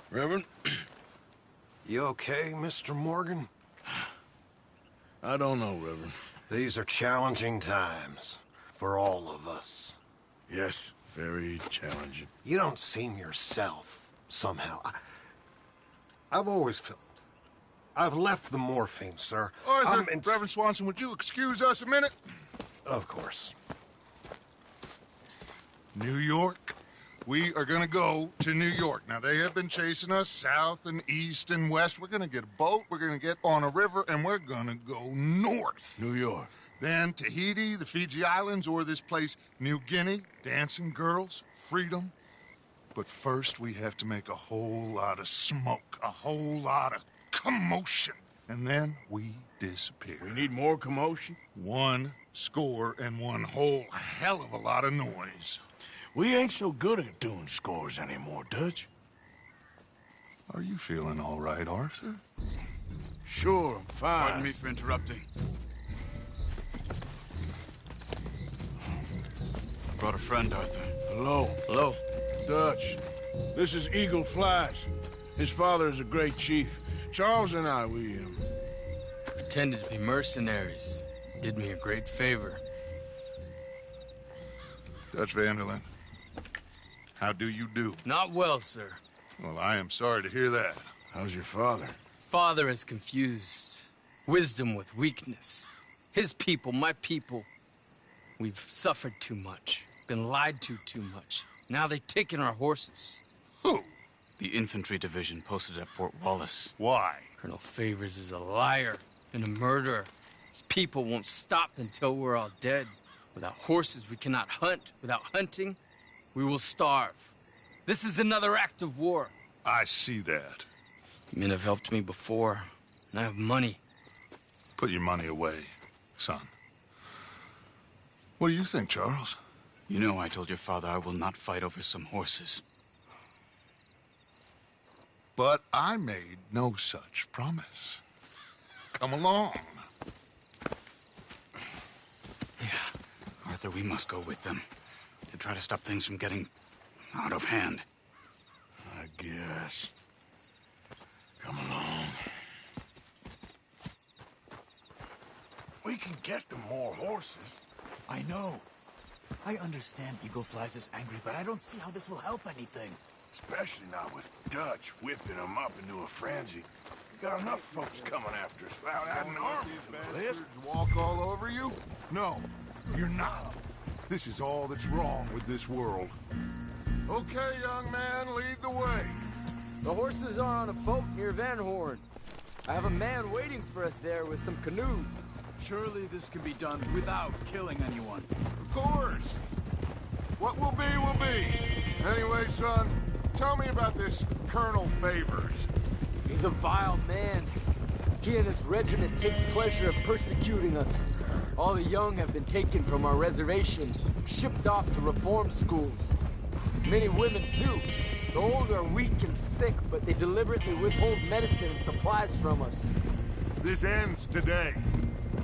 Reverend? You okay, Mr. Morgan? I don't know, Reverend. These are challenging times for all of us. Yes, very challenging. You don't seem yourself, somehow. I've always felt... I've left the morphine, sir. Arthur, Reverend Swanson, would you excuse us a minute? Of course. New York. We are gonna go to New York. Now, they have been chasing us south and east and west. We're gonna get a boat, we're gonna get on a river, and we're gonna go north. New York. Then Tahiti, the Fiji Islands, or this place, New Guinea, dancing girls, freedom. But first, we have to make a whole lot of smoke, a whole lot of commotion. And then we disappear. We need more commotion? 1 score and 1 whole hell of a lot of noise. We ain't so good at doing scores anymore, Dutch. Are you feeling all right, Arthur? Sure, I'm fine. Pardon me for interrupting. I brought a friend, Arthur. Hello. Hello. Dutch. This is Eagle Flash. His father is a great chief. Charles and I, we Pretended to be mercenaries. Did me a great favor. Dutch Vanderlyn, how do you do? Not well, sir. Well, I am sorry to hear that. How's your father? Father has confused wisdom with weakness. His people, my people. We've suffered too much. Been lied to too much. Now they've taken our horses. Who? The infantry division posted at Fort Wallace. Why? Colonel Favors is a liar and a murderer. His people won't stop until we're all dead. Without horses, we cannot hunt. Without hunting, we will starve. This is another act of war. I see that. Men have helped me before, and I have money. Put your money away, son. What do you think, Charles? You know I told your father I will not fight over some horses. But I made no such promise. Come along. Yeah, Arthur, we must go with them to try to stop things from getting out of hand. I guess. Come along. We can get them more horses. I know. I understand Eagle Flies is angry, but I don't see how this will help anything. Especially not with Dutch whipping them up into a frenzy. We got enough folks coming after us without adding army to the list. Walk all over you? No, you're not. This is all that's wrong with this world. Okay, young man, lead the way. The horses are on a boat near Van Horn. I have a man waiting for us there with some canoes. Surely this can be done without killing anyone. Of course. What will be. Anyway, son, tell me about this Colonel Favors. He's a vile man. He and his regiment take pleasure of persecuting us. All the young have been taken from our reservation, shipped off to reform schools. Many women, too. The old are weak and sick, but they deliberately withhold medicine and supplies from us. This ends today.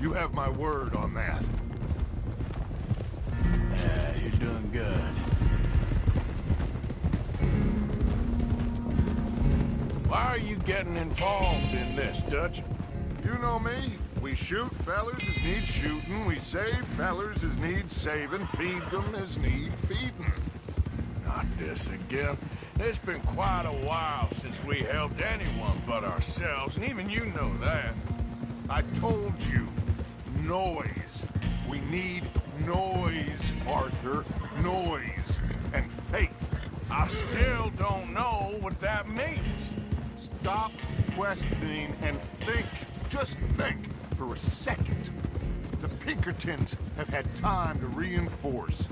You have my word on that. Yeah, you're doing good. Why are you getting involved in this, Dutch? You know me. We shoot fellers as need shooting. We save fellers as need saving. Feed them as need feeding. Not this again. It's been quite a while since we helped anyone but ourselves, and even you know that. I told you. Noise. We need noise, Arthur. Noise. And faith. I still don't know what that means. Stop questioning and think. Just think for a second. The Pinkertons have had time to reinforce.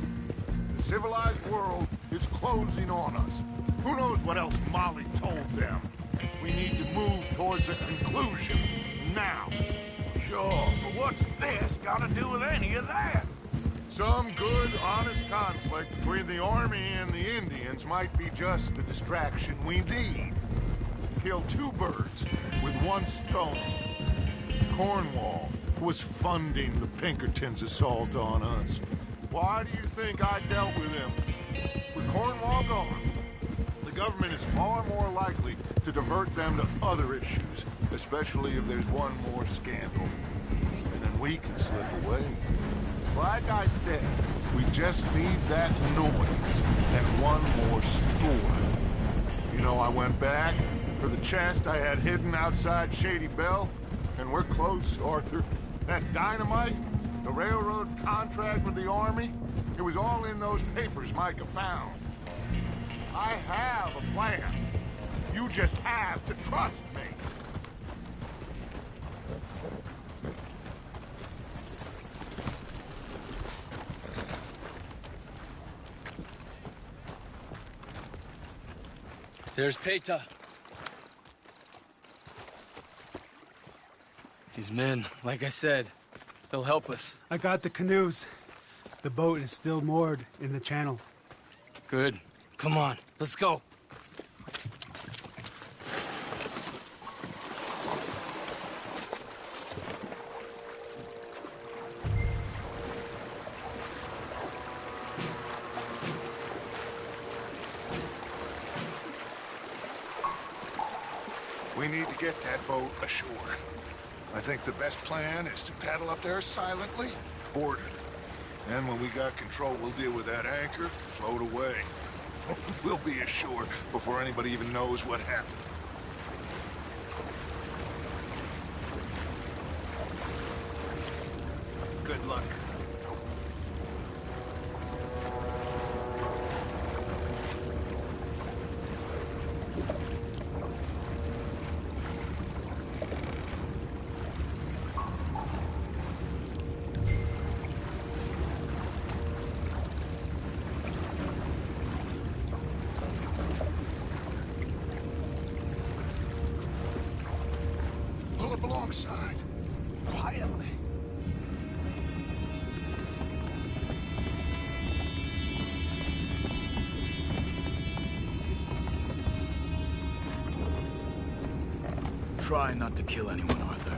The civilized world is closing on us. Who knows what else Molly told them? We need to move towards a conclusion now. Sure, but what's this got to do with any of that? Some good, honest conflict between the army and the Indians might be just the distraction we need. Kill 2 birds with 1 stone. Cornwall was funding the Pinkertons' assault on us. Why do you think I dealt with him? With Cornwall gone, the government is far more likely to divert them to other issues, especially if there's one more scandal. And then we can slip away. Like I said, we just need that noise and one more store. You know, I went back for the chest I had hidden outside Shady Belle, and we're close, Arthur. That dynamite, the railroad contract with the Army, it was all in those papers Micah found. I have a plan. You just have to trust me. There's Peta. These men, like I said, they'll help us. I got the canoes. The boat is still moored in the channel. Good. Come on, let's go. We need to get that boat ashore. I think the best plan is to paddle up there silently, board it. Then when we got control, we'll deal with that anchor, float away. We'll be ashore before anybody even knows what happened. Good luck. Pull up alongside, quietly. Try not to kill anyone, Arthur.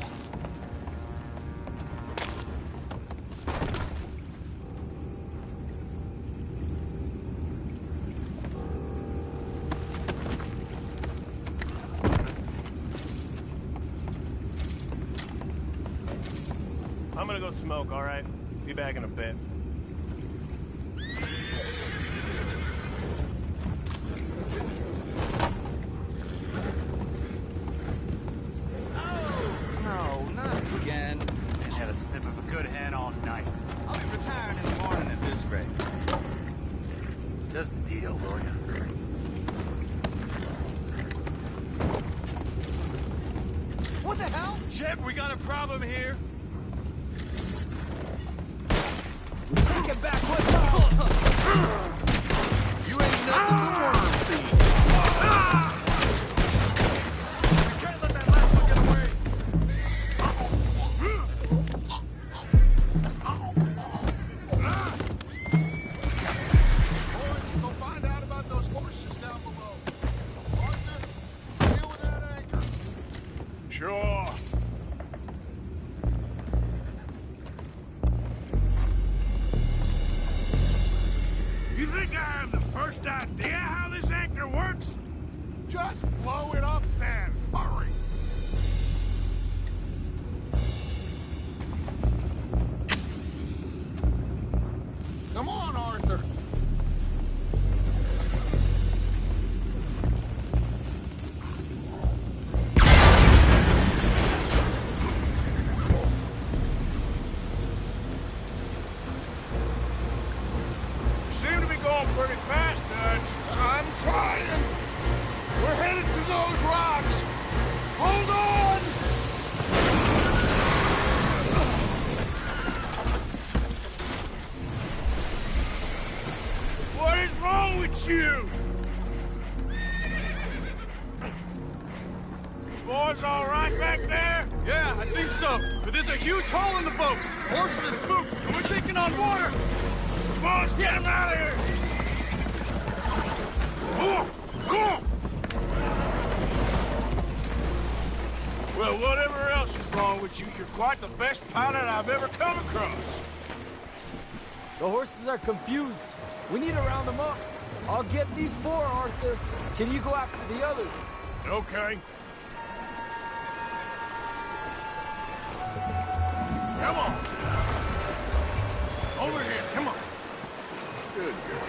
I'm gonna go smoke, all right? Be back in a bit. No, not again. Ain't had a sniff of a good hand all night. I'll be retiring in the morning at this rate. Just deal, will ya? What the hell? Jeb, we got a problem here. Take it back, what's up? You ain't nothing to worm feed. We can't let that last one get away. Boys, go find out about those horses down below. Arthur, deal with that anchor. Sure. You think I have the first idea how this anchor works? Just blow it up then. Hurry. Come on, Arthur. Seem to be going pretty fast, Dutch. I'm trying. We're headed to those rocks. Hold on! What is wrong with you? Boys all right back there? Yeah, I think so. But there's a huge hole in the boat. Horses are spooked, and we're taking on water. Come on, let's get him out of here! Go! Well, whatever else is wrong with you, you're quite the best pilot I've ever come across. The horses are confused. We need to round them up. I'll get these four, Arthur. Can you go after the others? Okay. Come on. Over here, come on. Good girl.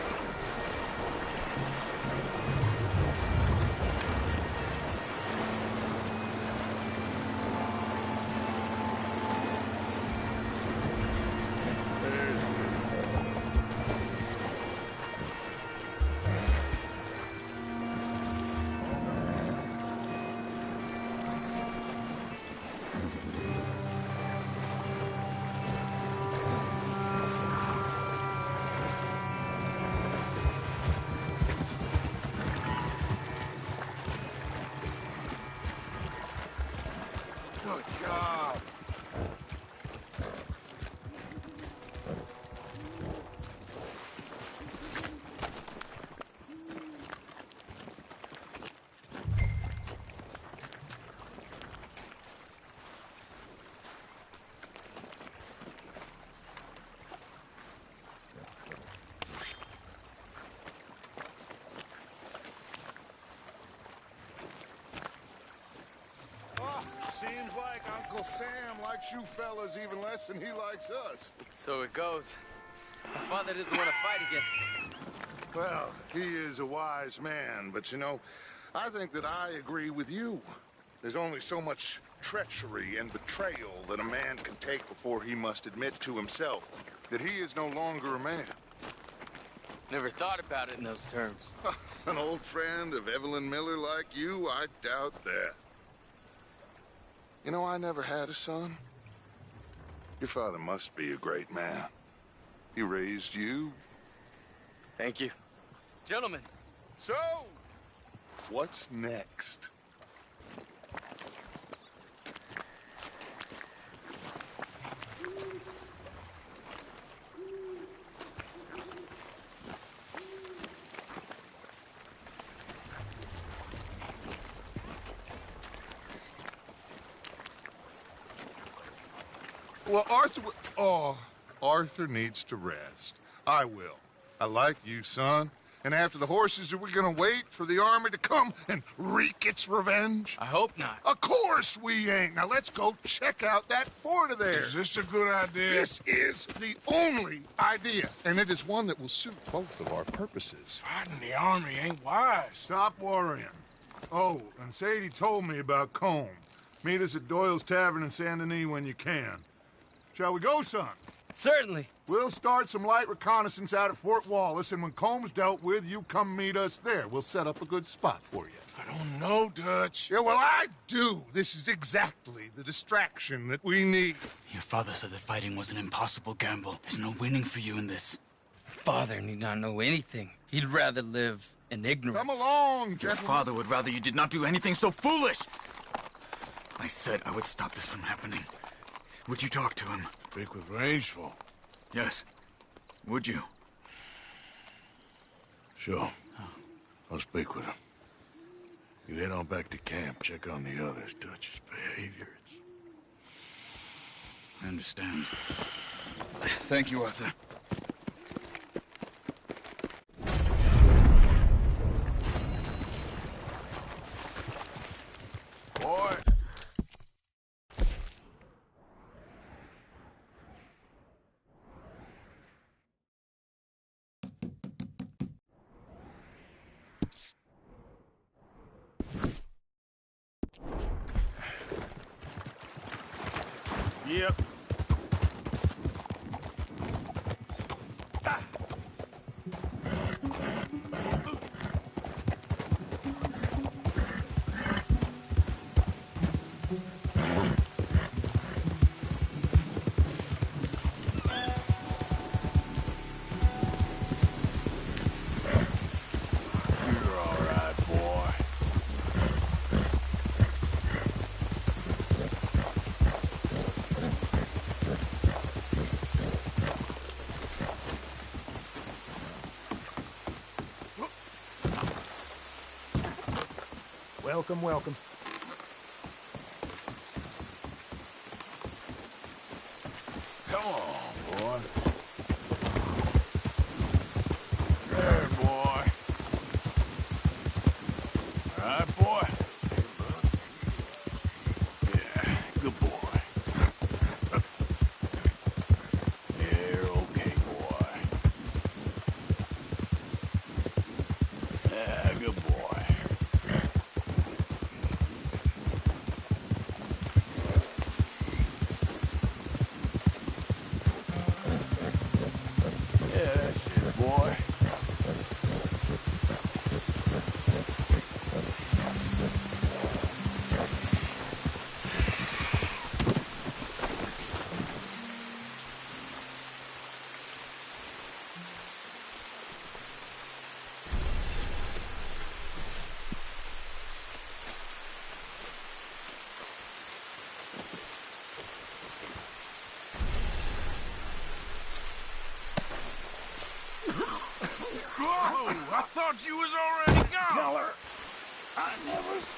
Good job. Seems like Uncle Sam likes you fellas even less than he likes us. So it goes. My father doesn't want to fight again. Well, he is a wise man, but you know, I think that I agree with you. There's only so much treachery and betrayal that a man can take before he must admit to himself that he is no longer a man. Never thought about it in those terms. An old friend of Evelyn Miller like you, I doubt that. You know, I never had a son. Your father must be a great man. He raised you. Thank you. Gentlemen. So, what's next? Well, Arthur needs to rest. I will. I like you, son. And after the horses, are we gonna wait for the army to come and wreak its revenge? I hope not. Of course we ain't. Now let's go check out that fort of theirs. Is this a good idea? This is the only idea, and it is one that will suit both of our purposes. Fighting the army ain't wise. Stop worrying. Oh, and Sadie told me about Combe. Meet us at Doyle's Tavern in Saint Denis when you can. Shall we go, son? Certainly. We'll start some light reconnaissance out at Fort Wallace, and when Combs dealt with, you come meet us there. We'll set up a good spot for you. I don't know, Dutch. Yeah, well, I do. This is exactly the distraction that we need. Your father said that fighting was an impossible gamble. There's no winning for you in this. Father need not know anything. He'd rather live in ignorance. Come along, Your gentlemen. father would rather you did not do anything so foolish. I said I would stop this from happening. Would you talk to him? Speak with Rangeful. Yes. Would you? Sure. I'll speak with him. You head on back to camp, check on the others, Dutch's behavior. I understand. Thank you, Arthur. Boy. Yep. You're all right, boy. Welcome, welcome. Come on, boy. There, boy. I thought you was already gone. Tell her I never stopped.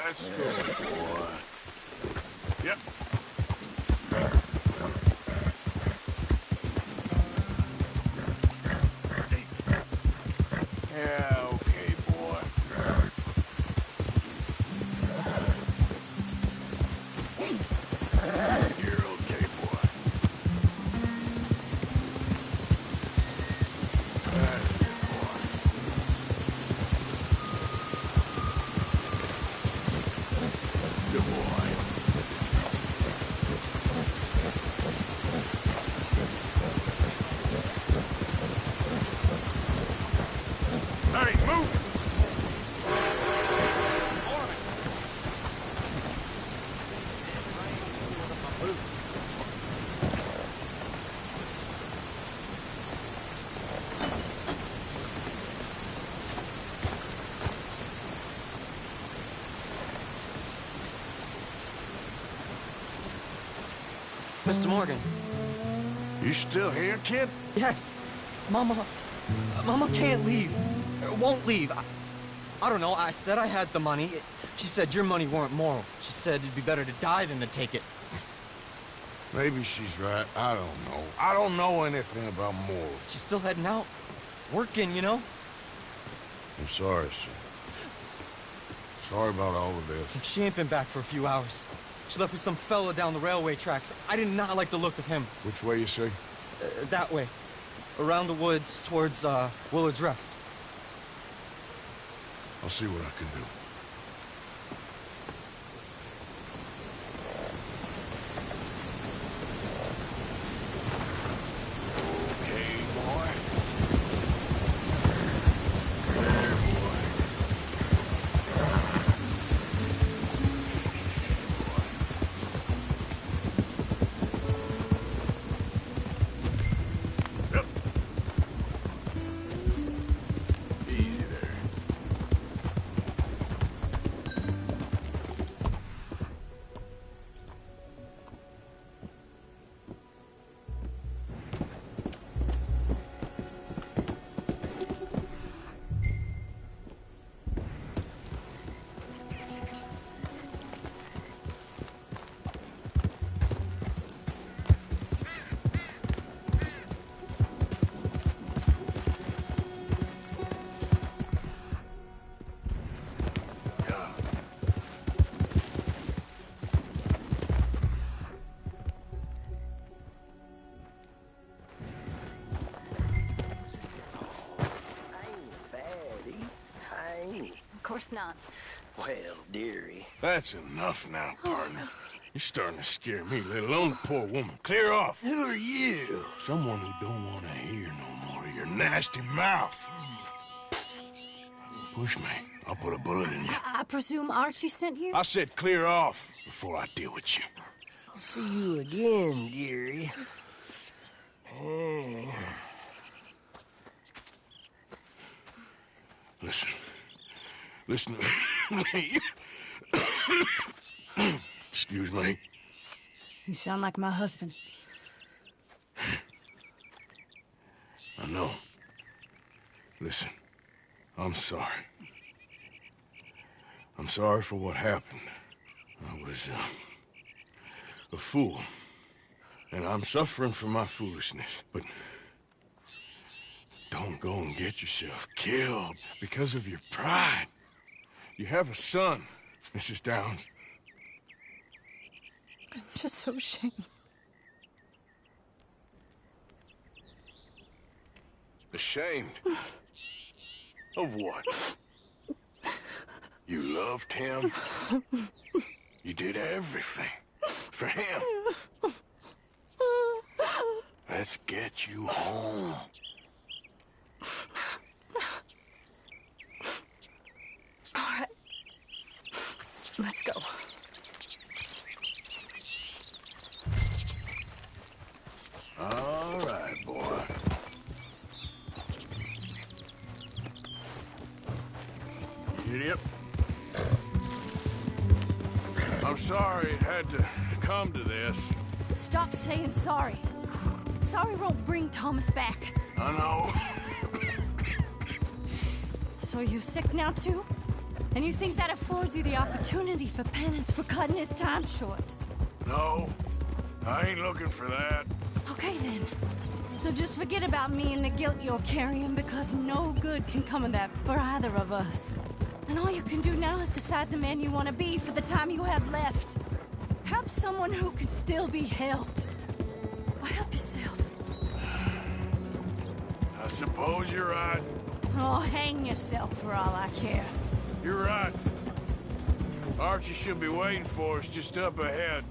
Let's go, boy. Yep. Yeah, okay, boy. You're okay, boy. That's good, boy. Good boy. Hey, move it! Mr. Morgan. You still here, kid? Yes. Mama can't leave. Won't leave. I don't know. I said I had the money. She said your money weren't moral. She said it'd be better to die than to take it. Maybe she's right. I don't know. I don't know anything about morals. She's still heading out. Working, you know? I'm sorry, son. Sorry about all of this. She ain't been back for a few hours. She left with some fella down the railway tracks. I did not like the look of him. Which way you say? That way. Around the woods towards, Willard's Rest. I'll see what I can do. Okay, boy. There, boy. Yep. Easy there. Of course not. Well, dearie. That's enough now, partner. You're starting to scare me, let alone the poor woman. Clear off. Who are you? Someone who don't want to hear no more of your nasty mouth. Push me. I'll put a bullet in you. I presume Archie sent you? I said clear off before I deal with you. I'll see you again, dearie. Listen. Listen to me. Excuse me. You sound like my husband. I know. Listen, I'm sorry. I'm sorry for what happened. I was, a fool. And I'm suffering for my foolishness, but don't go and get yourself killed because of your pride. You have a son, Mrs. Downs. I'm just so ashamed. Ashamed? Of what? You loved him? You did everything for him. Let's get you home. All right. Let's go. All right, boy. Idiot. I'm sorry it had to come to this. Stop saying sorry. Sorry won't bring Thomas back. I know. So you're sick now, too? And you think that affords you the opportunity for penance for cutting his time short? No, I ain't looking for that. Okay, then. So just forget about me and the guilt you're carrying, because no good can come of that for either of us. And all you can do now is decide the man you want to be for the time you have left. Help someone who can still be helped. Or help yourself. I suppose you're right. Oh, hang yourself for all I care. You're right. Archie should be waiting for us just up ahead.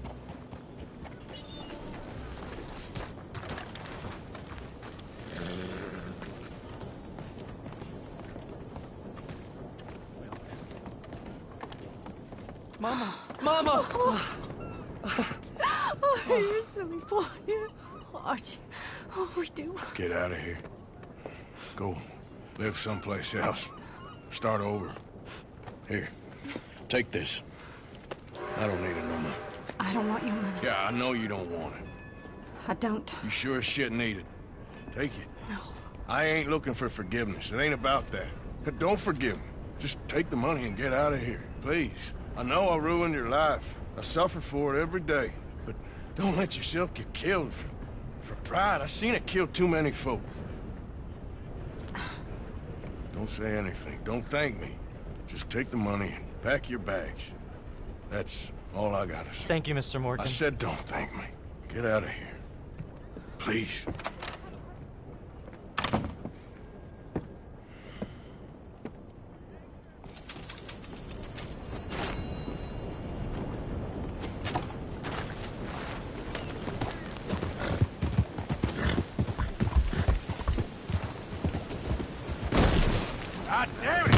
Mama! Mama! Oh, you silly boy. Oh, Archie. Oh, we do. Get out of here. Go live someplace else. Start over. Here, take this. I don't need it no more. I don't want your money. Yeah, I know you don't want it. I don't. You sure as shit need it. Take it. No. I ain't looking for forgiveness. It ain't about that. But don't forgive me. Just take the money and get out of here, please. I know I ruined your life. I suffer for it every day. But don't let yourself get killed for pride. I seen it kill too many folk. Don't say anything. Don't thank me. Just take the money and pack your bags. That's all I gotta say. Thank you, Mr. Morgan. I said don't thank me. Get out of here. Please. God damn it!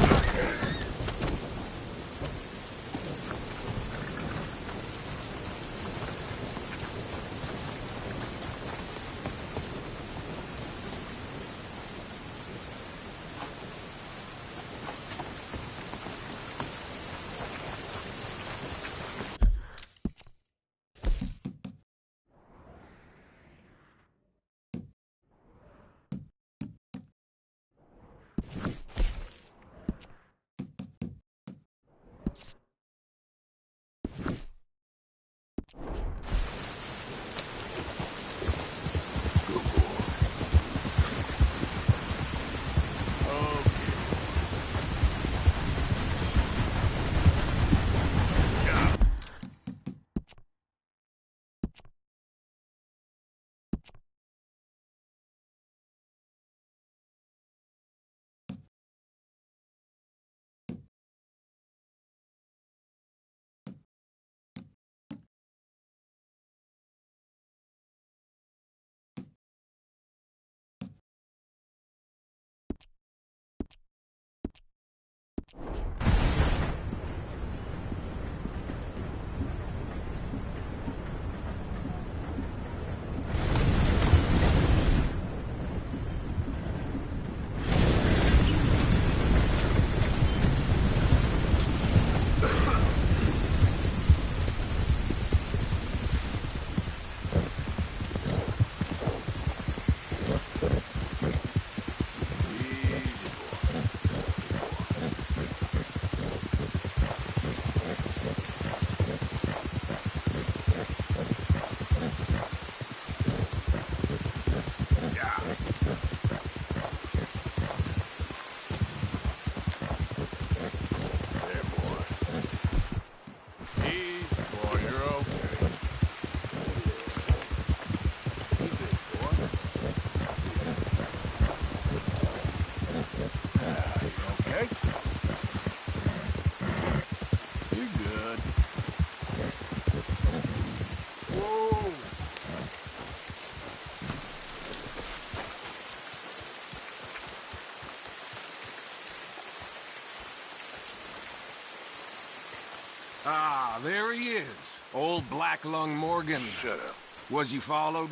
Ah, there he is. Old Black Lung Morgan. Shut up. Was you followed?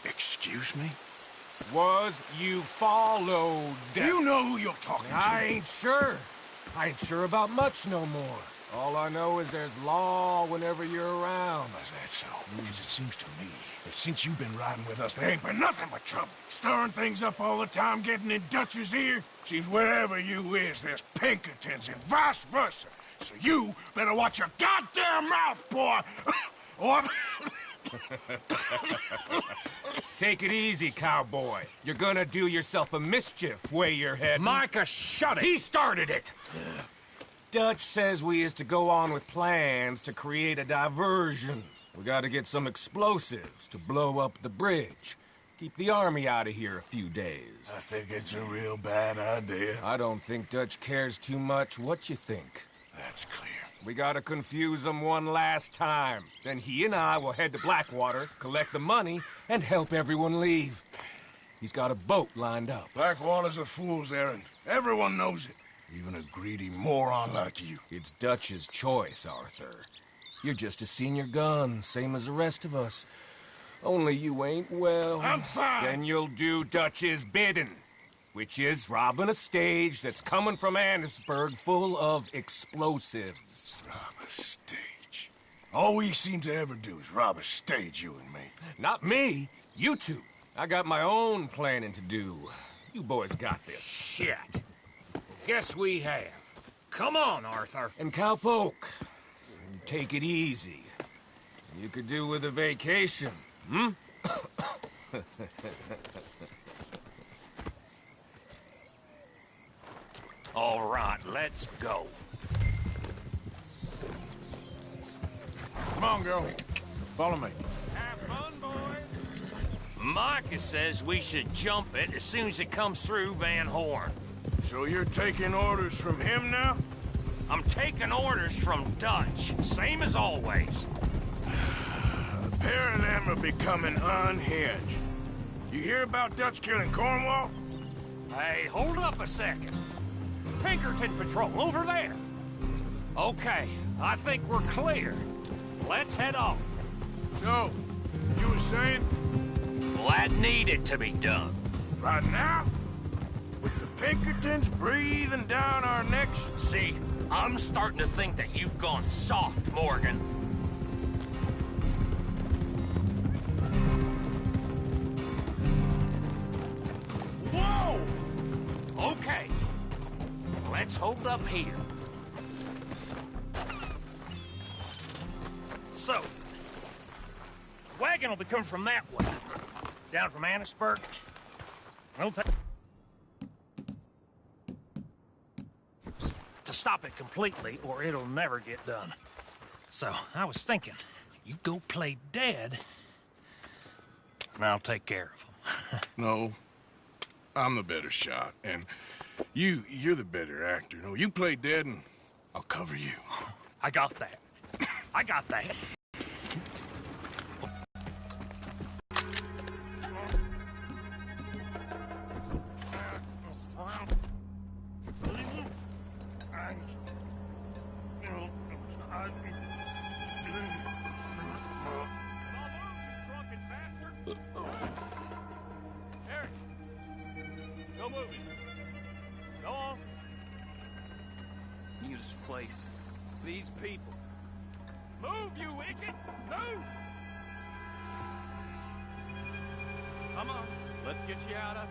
Excuse me? Was you followed? Do you know who you're talking to? I ain't sure. I ain't sure about much no more. All I know is there's law whenever you're around. Is that so? Because it seems to me that since you've been riding with us, there ain't been nothing but trouble. Stirring things up all the time, getting in Dutch's ear. Seems wherever you is, there's Pinkertons and vice versa. So you better watch your goddamn mouth, boy! Or... Take it easy, cowboy. You're gonna do yourself a mischief way you're heading. Micah, shut it! He started it! Dutch says we is to go on with plans to create a diversion. We gotta get some explosives to blow up the bridge. Keep the army out of here a few days. I think it's a real bad idea. I don't think Dutch cares too much what you think. That's clear. We gotta confuse him one last time. Then he and I will head to Blackwater, collect the money, and help everyone leave. He's got a boat lined up. Blackwater's a fool's errand. Everyone knows it. Even a greedy moron like you. It's Dutch's choice, Arthur. You're just a senior gun, same as the rest of us. Only you ain't well. I'm fine. Then you'll do Dutch's bidding, which is robbing a stage that's coming from Annisburg full of explosives. Rob a stage. All we seem to ever do is rob a stage, you and me. Not me, you two. I got my own planning to do. You boys got this. Shit. Guess we have. Come on, Arthur. And Cowpoke, take it easy. You could do with a vacation, hmm? All right, let's go. Come on, girl. Follow me. Have fun, boys. Micah says we should jump it as soon as it comes through Van Horn. So you're taking orders from him now? I'm taking orders from Dutch, same as always. A pair of them are becoming unhinged. You hear about Dutch killing Cornwall? Hey, hold up a second. Pinkerton Patrol, over there. Okay, I think we're clear. Let's head off. So, you were saying? Well, that needed to be done. Right now? With the Pinkertons breathing down our necks? See, I'm starting to think that you've gone soft, Morgan. Whoa! Okay. Let's hold up here. So, wagon will be coming from that way. Down from Annisburg. We'll take... to stop it completely, or it'll never get done. So, I was thinking, you go play dead, and I'll take care of him. No. I'm the better shot, and you're the better actor. No, you play dead, and I'll cover you. I got that. I got that. Go moving. Go on. Use this place. These people. Move, you wicked! Move! Come on, let's get you out of...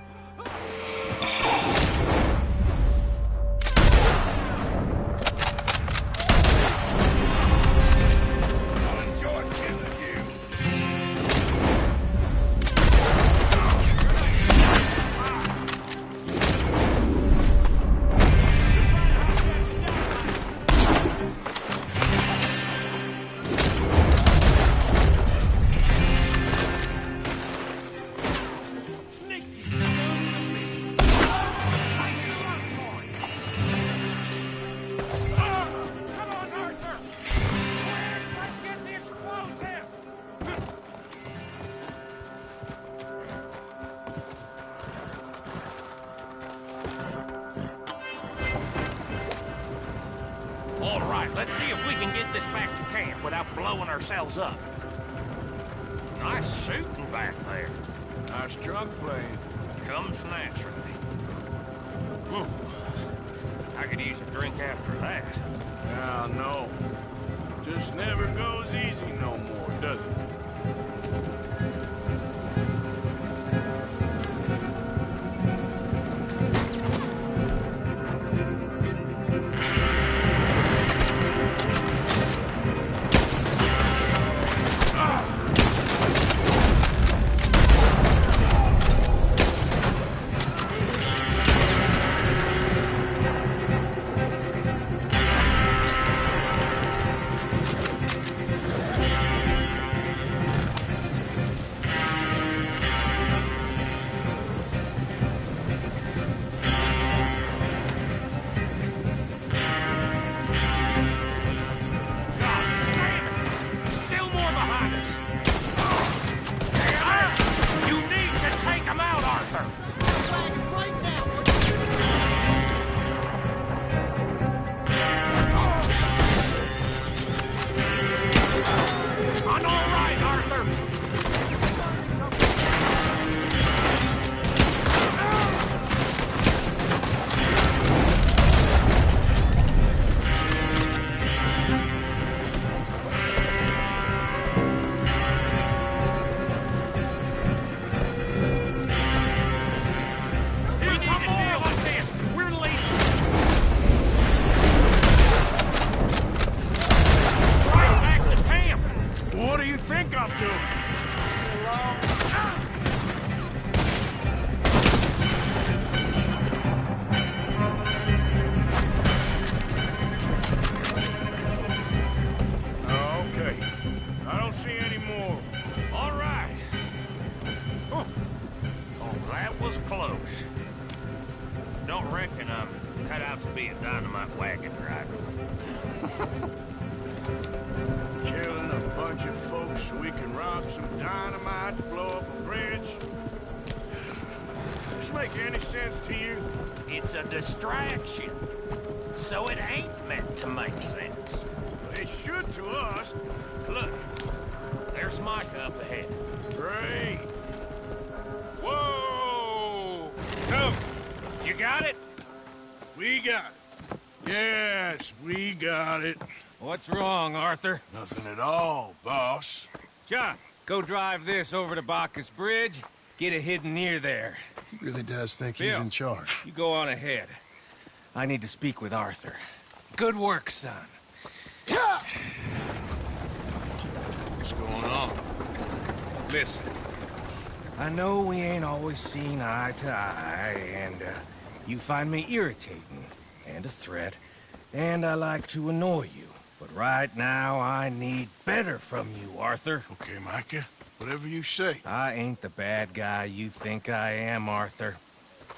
All right, let's see if we can get this back to camp without blowing ourselves up. Nice shooting back there. Nice drunk playing. Comes naturally. I could use a drink after that. Yeah, no. Just never goes easy no more, does it? Killing a bunch of folks so we can rob some dynamite to blow up a bridge? Does this make any sense to you? It's a distraction, so it ain't meant to make sense. It should to us. Look, there's Micah up ahead. Great. Whoa! So, you got it? We got it. Yes, we got it. What's wrong, Arthur? Nothing at all, boss. John, go drive this over to Bacchus Bridge. Get it hidden near there. He really does think Bill, he's in charge. You go on ahead. I need to speak with Arthur. Good work, son. What's going on? Listen, I know we ain't always seen eye to eye, and you find me irritating and a threat, and I like to annoy you. But right now, I need better from you, Arthur. Okay, Micah. Whatever you say. I ain't the bad guy you think I am, Arthur.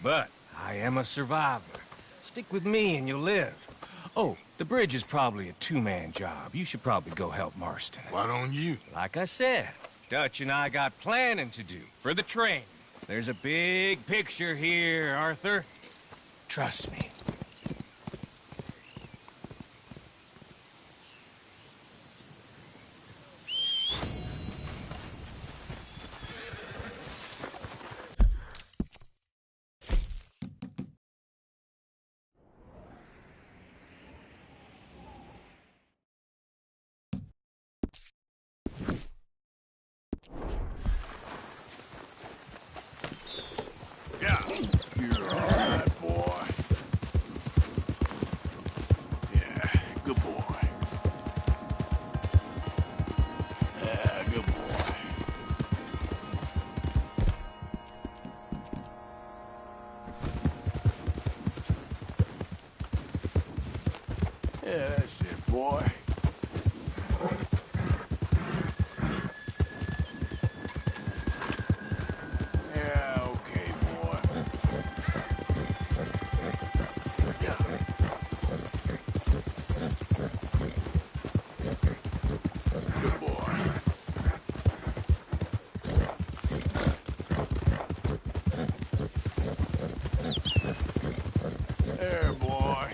But I am a survivor. Stick with me and you'll live. Oh, the bridge is probably a two-man job. You should probably go help Marston. Why don't you? Like I said, Dutch and I got planning to do for the train. There's a big picture here, Arthur. Trust me. Yeah. You're all right, boy. Yeah, good boy. Yeah, good boy. Yeah, that's it, boy. Yeah, okay, boy. Yeah. Good boy. There, boy.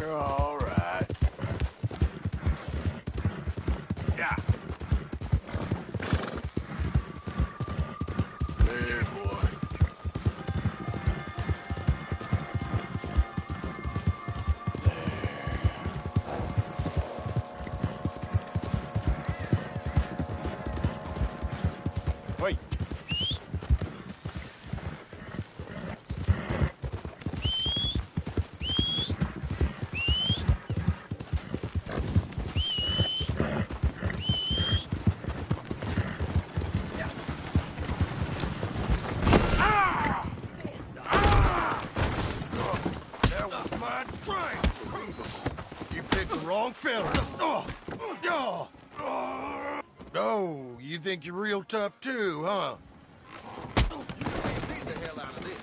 You're all right. Yeah. There, boy. Wait. That was my drink! You picked the wrong fella. Oh, you think you're real tough too, huh? Get the hell out of this.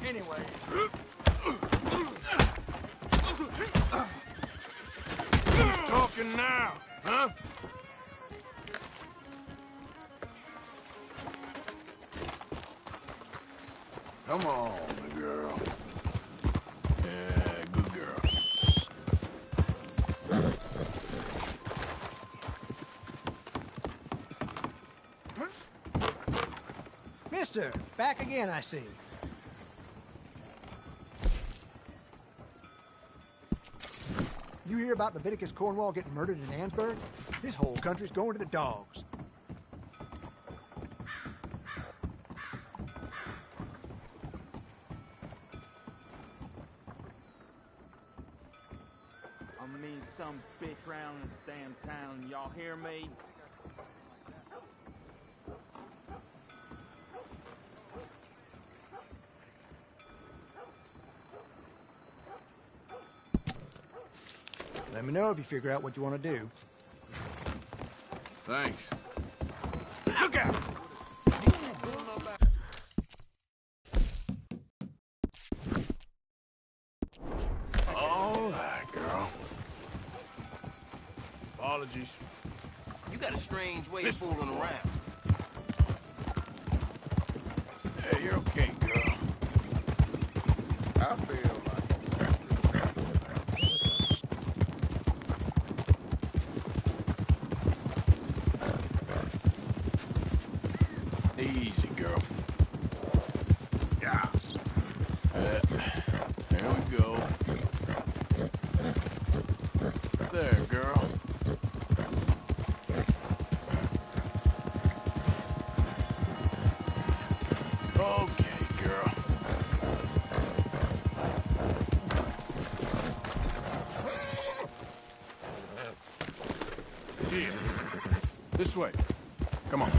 Anyway, Who's talking now, huh? Come on, girl. Yeah, good girl. Mister, back again, I see. You hear about Leviticus Cornwall getting murdered in Ansburg? This whole country's going to the dogs. I'm gonna need some bitch round this damn town. Y'all hear me? Let me know if you figure out what you want to do. Thanks. Look out! All right, girl. Apologies. You got a strange way of fooling around. Hey, you're okay, girl. I feel like... Easy, girl. Yeah. There we go. There, girl. Okay, girl. Here. This way. Come on.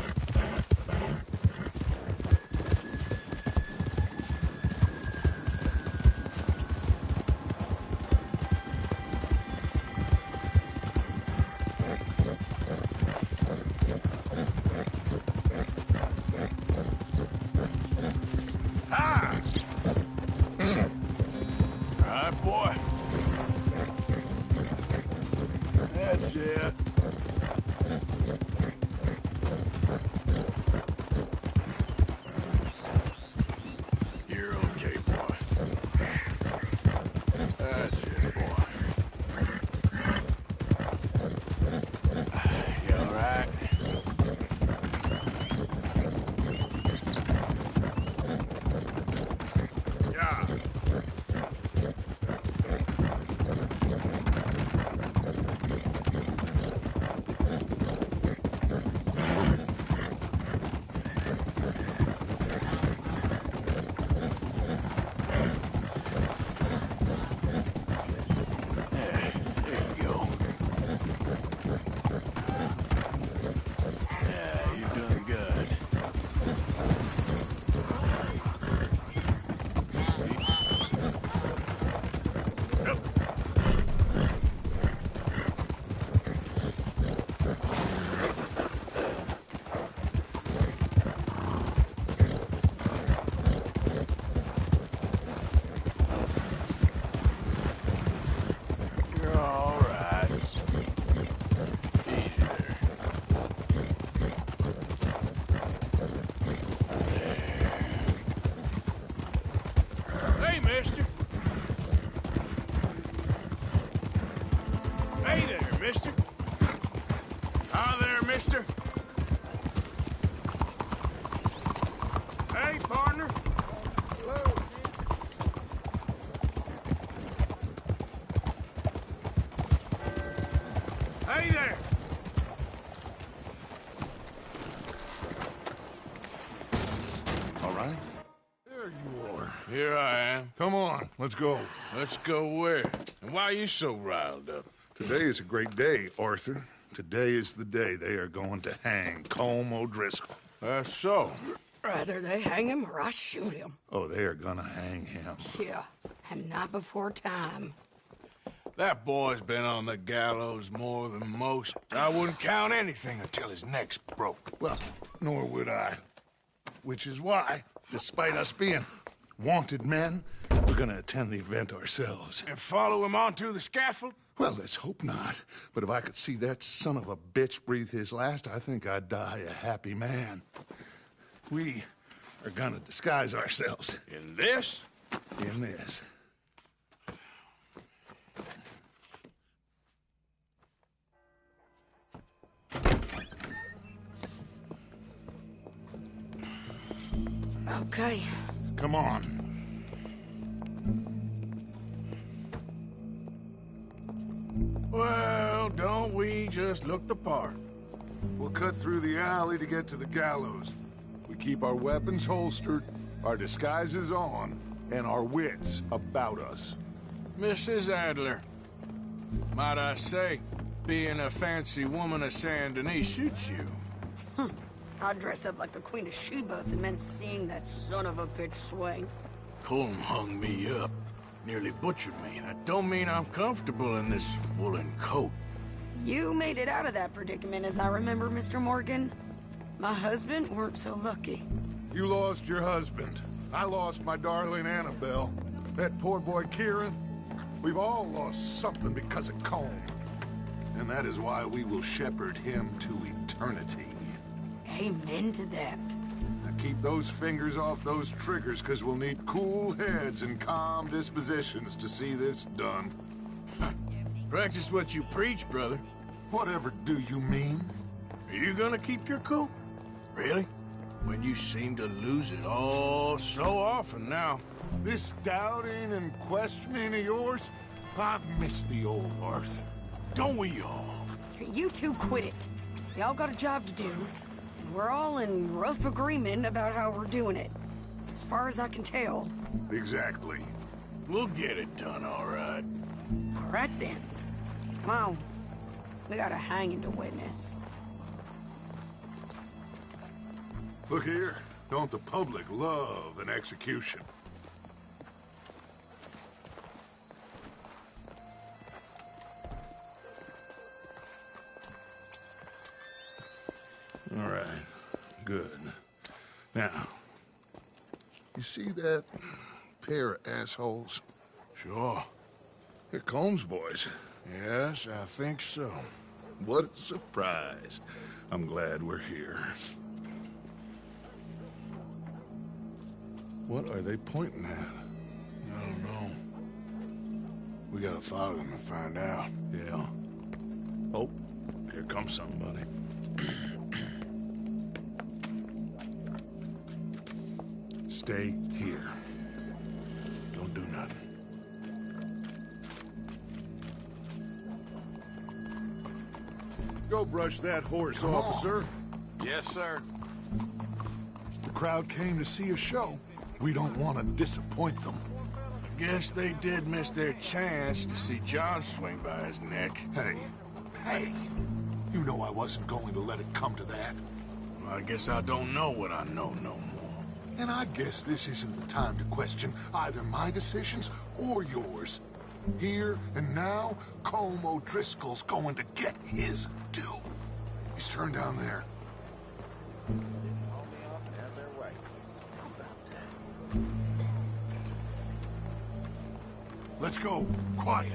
Right, boy. That's it. You're okay, boy. That's it, boy. You all right? Yeah. Here I am. Come on, let's go. Let's go where? And why are you so riled up? Today is a great day, Arthur. Today is the day they are going to hang Colm O'Driscoll. That's so. Rather they hang him or I shoot him. Oh, they are gonna hang him. Yeah, and not before time. That boy's been on the gallows more than most. I wouldn't count anything until his neck's broke. Well, nor would I. Which is why, despite us being wanted men, we're gonna attend the event ourselves. And follow him onto the scaffold? Well, let's hope not. But if I could see that son of a bitch breathe his last, I think I'd die a happy man. We are gonna disguise ourselves. In this? In this. Okay. Come on. Well, don't we just look the part? We'll cut through the alley to get to the gallows. We keep our weapons holstered, our disguises on, and our wits about us. Mrs. Adler, might I say, being a fancy woman of Saint Denis suits you. I'd dress up like the Queen of Sheba if it meant seeing that son of a bitch swing. Colm hung me up, nearly butchered me. That don't mean I'm comfortable in this woolen coat. You made it out of that predicament, as I remember, Mr. Morgan. My husband weren't so lucky. You lost your husband. I lost my darling Annabelle. That poor boy Kieran. We've all lost something because of Colm. And that is why we will shepherd him to eternity. Amen to that. Now keep those fingers off those triggers, because we'll need cool heads and calm dispositions to see this done. Practice what you preach, brother. Whatever do you mean? Are you gonna keep your cool? Really? When you seem to lose it all so often now. This doubting and questioning of yours, I miss the old Arthur. Don't we all? You two quit it. Y'all got a job to do, and we're all in rough agreement about how we're doing it. As far as I can tell. Exactly. We'll get it done, all right. All right, then. Come on. We got a hanging to witness. Look here. Don't the public love an execution? All right. Good. Now, you see that pair of assholes? Sure. They're Colm's boys. Yes, I think so. What a surprise. I'm glad we're here. What are they pointing at? I don't know. We gotta follow them and find out. Yeah. Oh, here comes somebody. Stay here. Don't do nothing. Go brush that horse, officer. Yes, sir. The crowd came to see a show. We don't want to disappoint them. I guess they did miss their chance to see John swing by his neck. Hey, you know I wasn't going to let it come to that. Well, I guess I don't know what I know no more. And I guess this isn't the time to question either my decisions or yours. Here and now, Colm O'Driscoll's going to get his due. He's turned down there. Let's go. Quiet.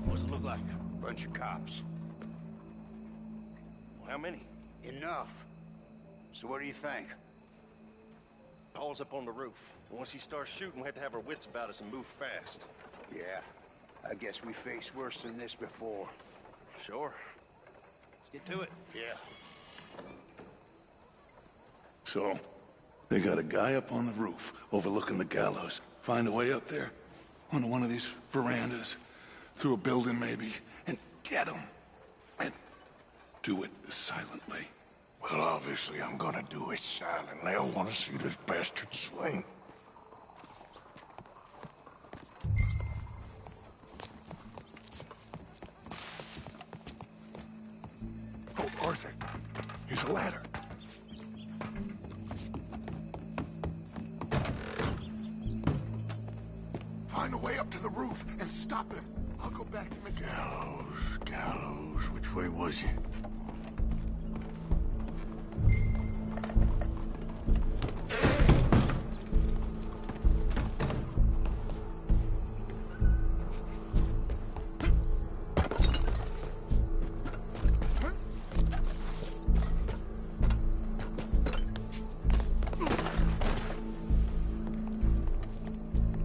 What's it look like? Bunch of cops. How many? Enough. So what do you think? Paul's up on the roof. Once he starts shooting, we have to have our wits about us and move fast. Yeah. I guess we faced worse than this before. Sure. Let's get to it. Yeah. So, they got a guy up on the roof overlooking the gallows. Find a way up there, onto one of these verandas, through a building maybe, and get him. And do it silently. Well, obviously I'm gonna do it silent. They'll want to see this bastard swing. Oh, Arthur, here's a ladder. Find a way up to the roof and stop him. I'll go back to Miss... Gallows, which way was he?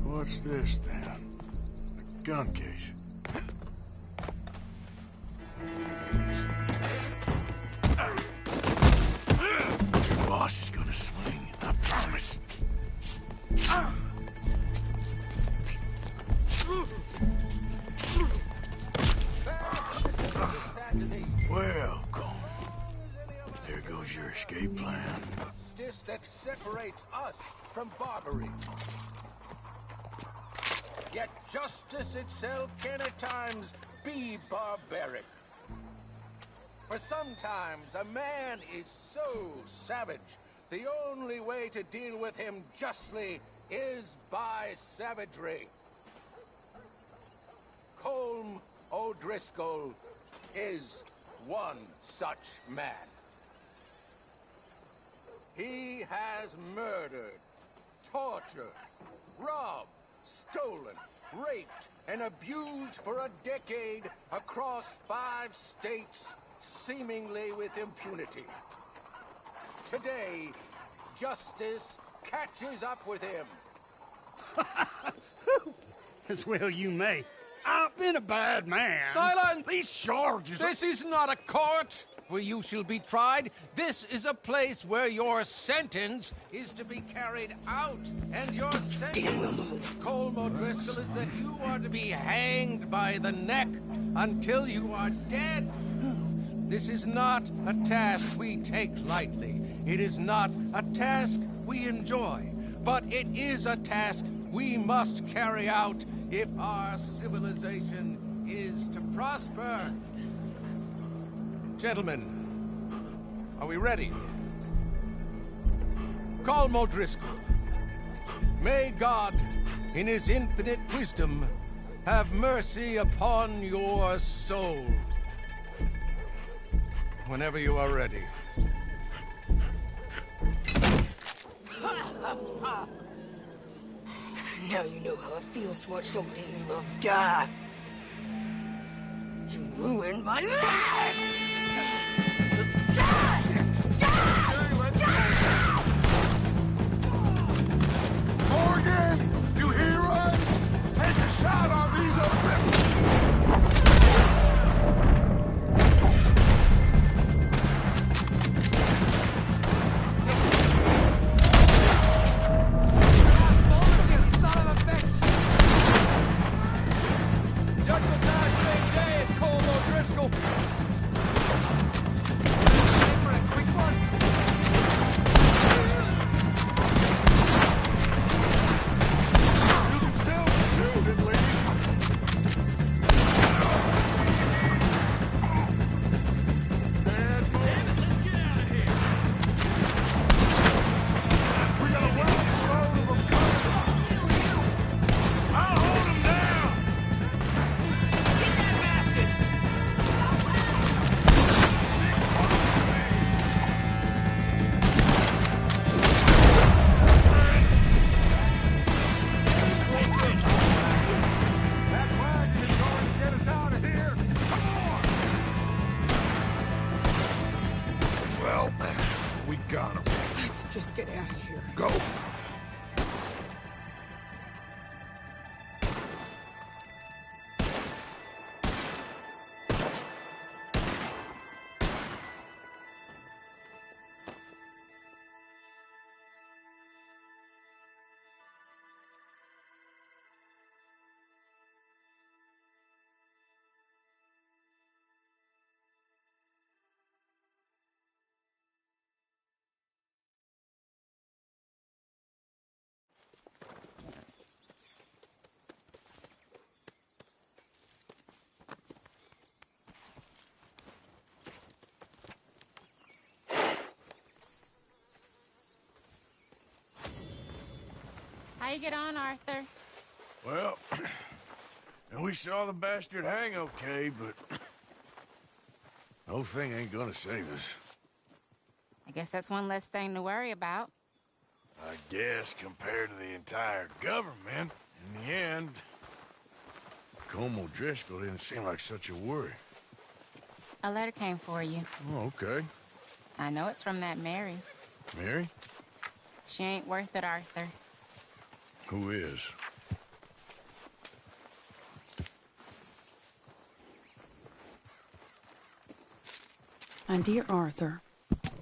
What's this, then? A gun case. Your boss is gonna swing, I promise. Welcome. There goes your escape plan. Justice that separates us from Barbary. Yet justice itself can at times be barbaric. For sometimes a man is so savage, the only way to deal with him justly is by savagery. Colm O'Driscoll is one such man. He has murdered, tortured, robbed, stolen, raped, and abused for a decade across 5 states, seemingly with impunity. Today, justice catches up with him. As well you may. I've been a bad man. Silence! These charges... This is not a court where you shall be tried. This is a place where your sentence is to be carried out. And your sentence, Colm O'Driscoll, is that you are to be hanged by the neck until you are dead. This is not a task we take lightly. It is not a task we enjoy. But it is a task we must carry out if our civilization is to prosper. Gentlemen, are we ready? Colm O'Driscoll, may God, in his infinite wisdom, have mercy upon your soul. Whenever you are ready. Now you know how it feels to watch somebody you love die. You ruined my life! Morgan, you hear us? Take a shot on these offenders! Judge will die same day as Colm O'Driscoll. For a quick one. You can still shoot at least. We got a well load of them coming. I'll hold them down. Get that bastard! That wagon is going to get us out of here. Come on. Well, we got him. Let's just get out of here. Go. How you get on, Arthur? Well, and we saw the bastard hang okay, but the whole thing ain't gonna save us. I guess that's one less thing to worry about. I guess compared to the entire government, in the end, Como Driscoll didn't seem like such a worry. A letter came for you. Oh, okay. I know it's from that Mary. Mary? She ain't worth it, Arthur. Who is? My dear Arthur,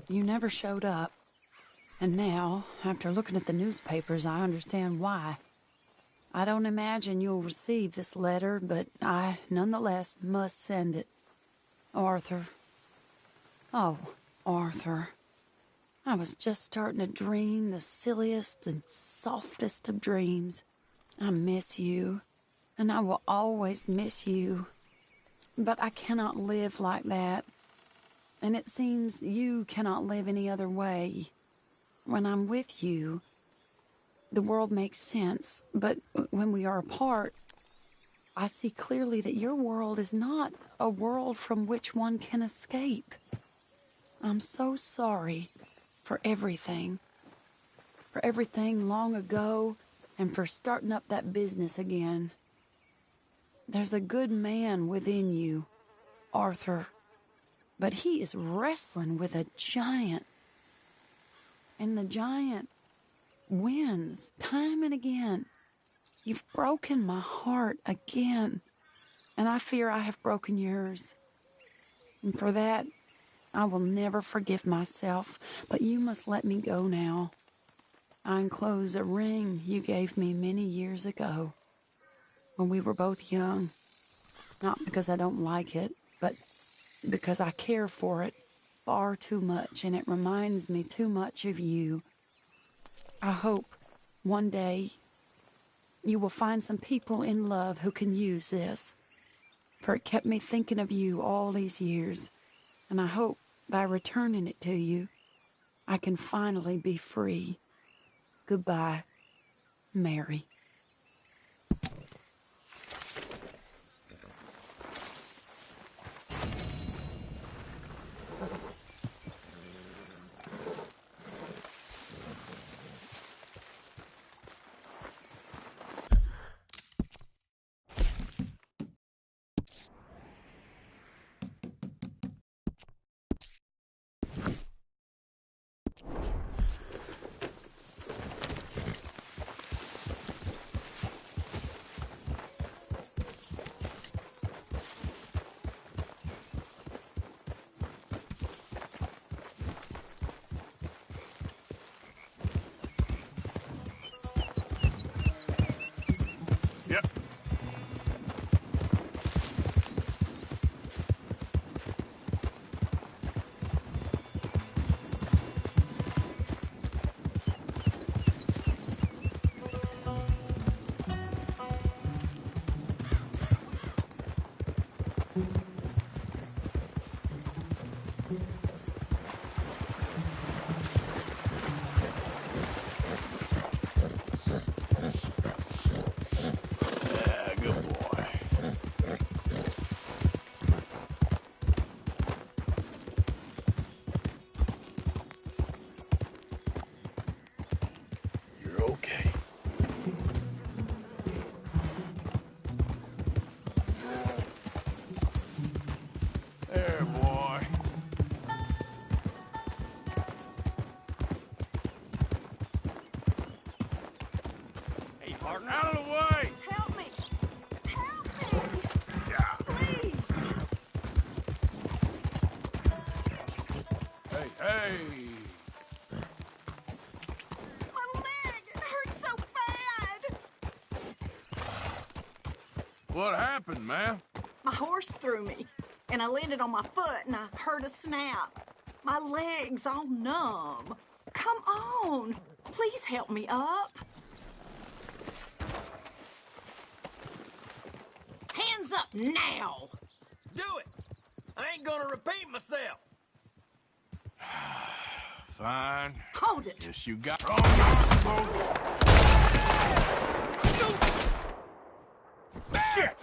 you never showed up. And now, after looking at the newspapers, I understand why. I don't imagine you'll receive this letter, but I, nonetheless, must send it. Arthur. Oh, Arthur. I was just starting to dream the silliest and softest of dreams. I miss you, and I will always miss you. But I cannot live like that. And it seems you cannot live any other way. When I'm with you, the world makes sense, but when we are apart, I see clearly that your world is not a world from which one can escape. I'm so sorry for everything long ago, and for starting up that business again. There's a good man within you, Arthur, but he is wrestling with a giant. And the giant wins time and again. You've broken my heart again, and I fear I have broken yours. And for that, I will never forgive myself, but you must let me go now. I enclose a ring you gave me many years ago, when we were both young. Not because I don't like it, but because I care for it far too much, and it reminds me too much of you. I hope one day you will find some people in love who can use this, for it kept me thinking of you all these years, and I hope by returning it to you, I can finally be free. Goodbye, Mary. Out of the way! Help me! Help me! Please! Hey! My leg! It hurts so bad! What happened, ma'am? My horse threw me, and I landed on my foot, and I heard a snap. My leg's all numb. Come on! Please help me up. Hands up now! Do it! I ain't gonna repeat myself. Fine. Hold it! Yes, you got wrong, folks. Shit!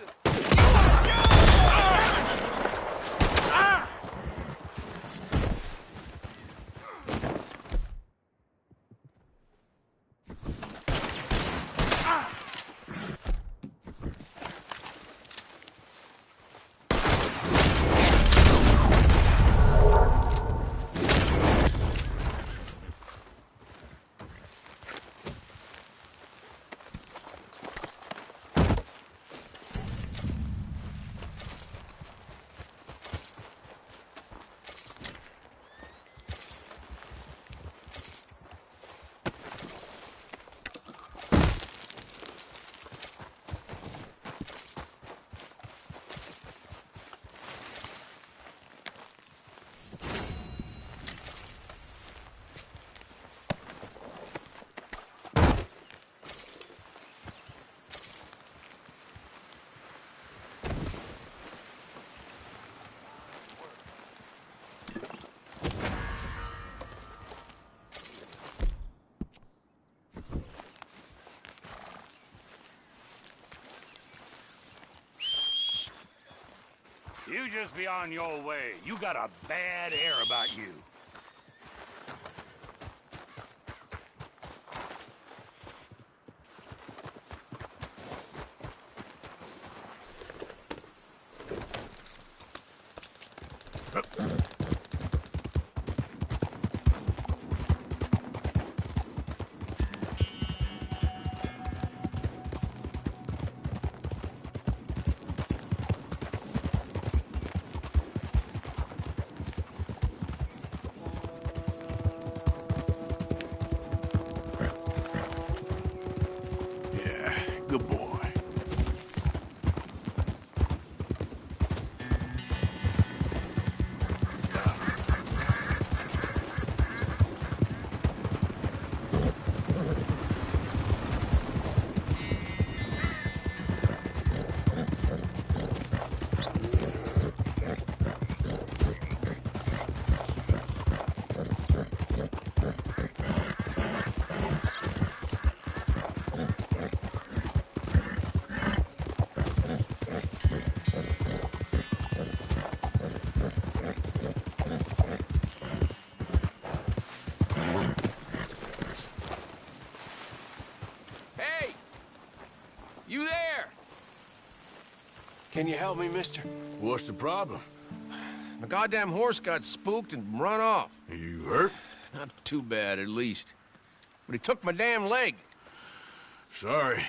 You just be on your way. You got a bad air about you. Good boy. You there? Can you help me, mister? What's the problem? My goddamn horse got spooked and run off. Are you hurt? Not too bad, at least. But he took my damn leg. Sorry.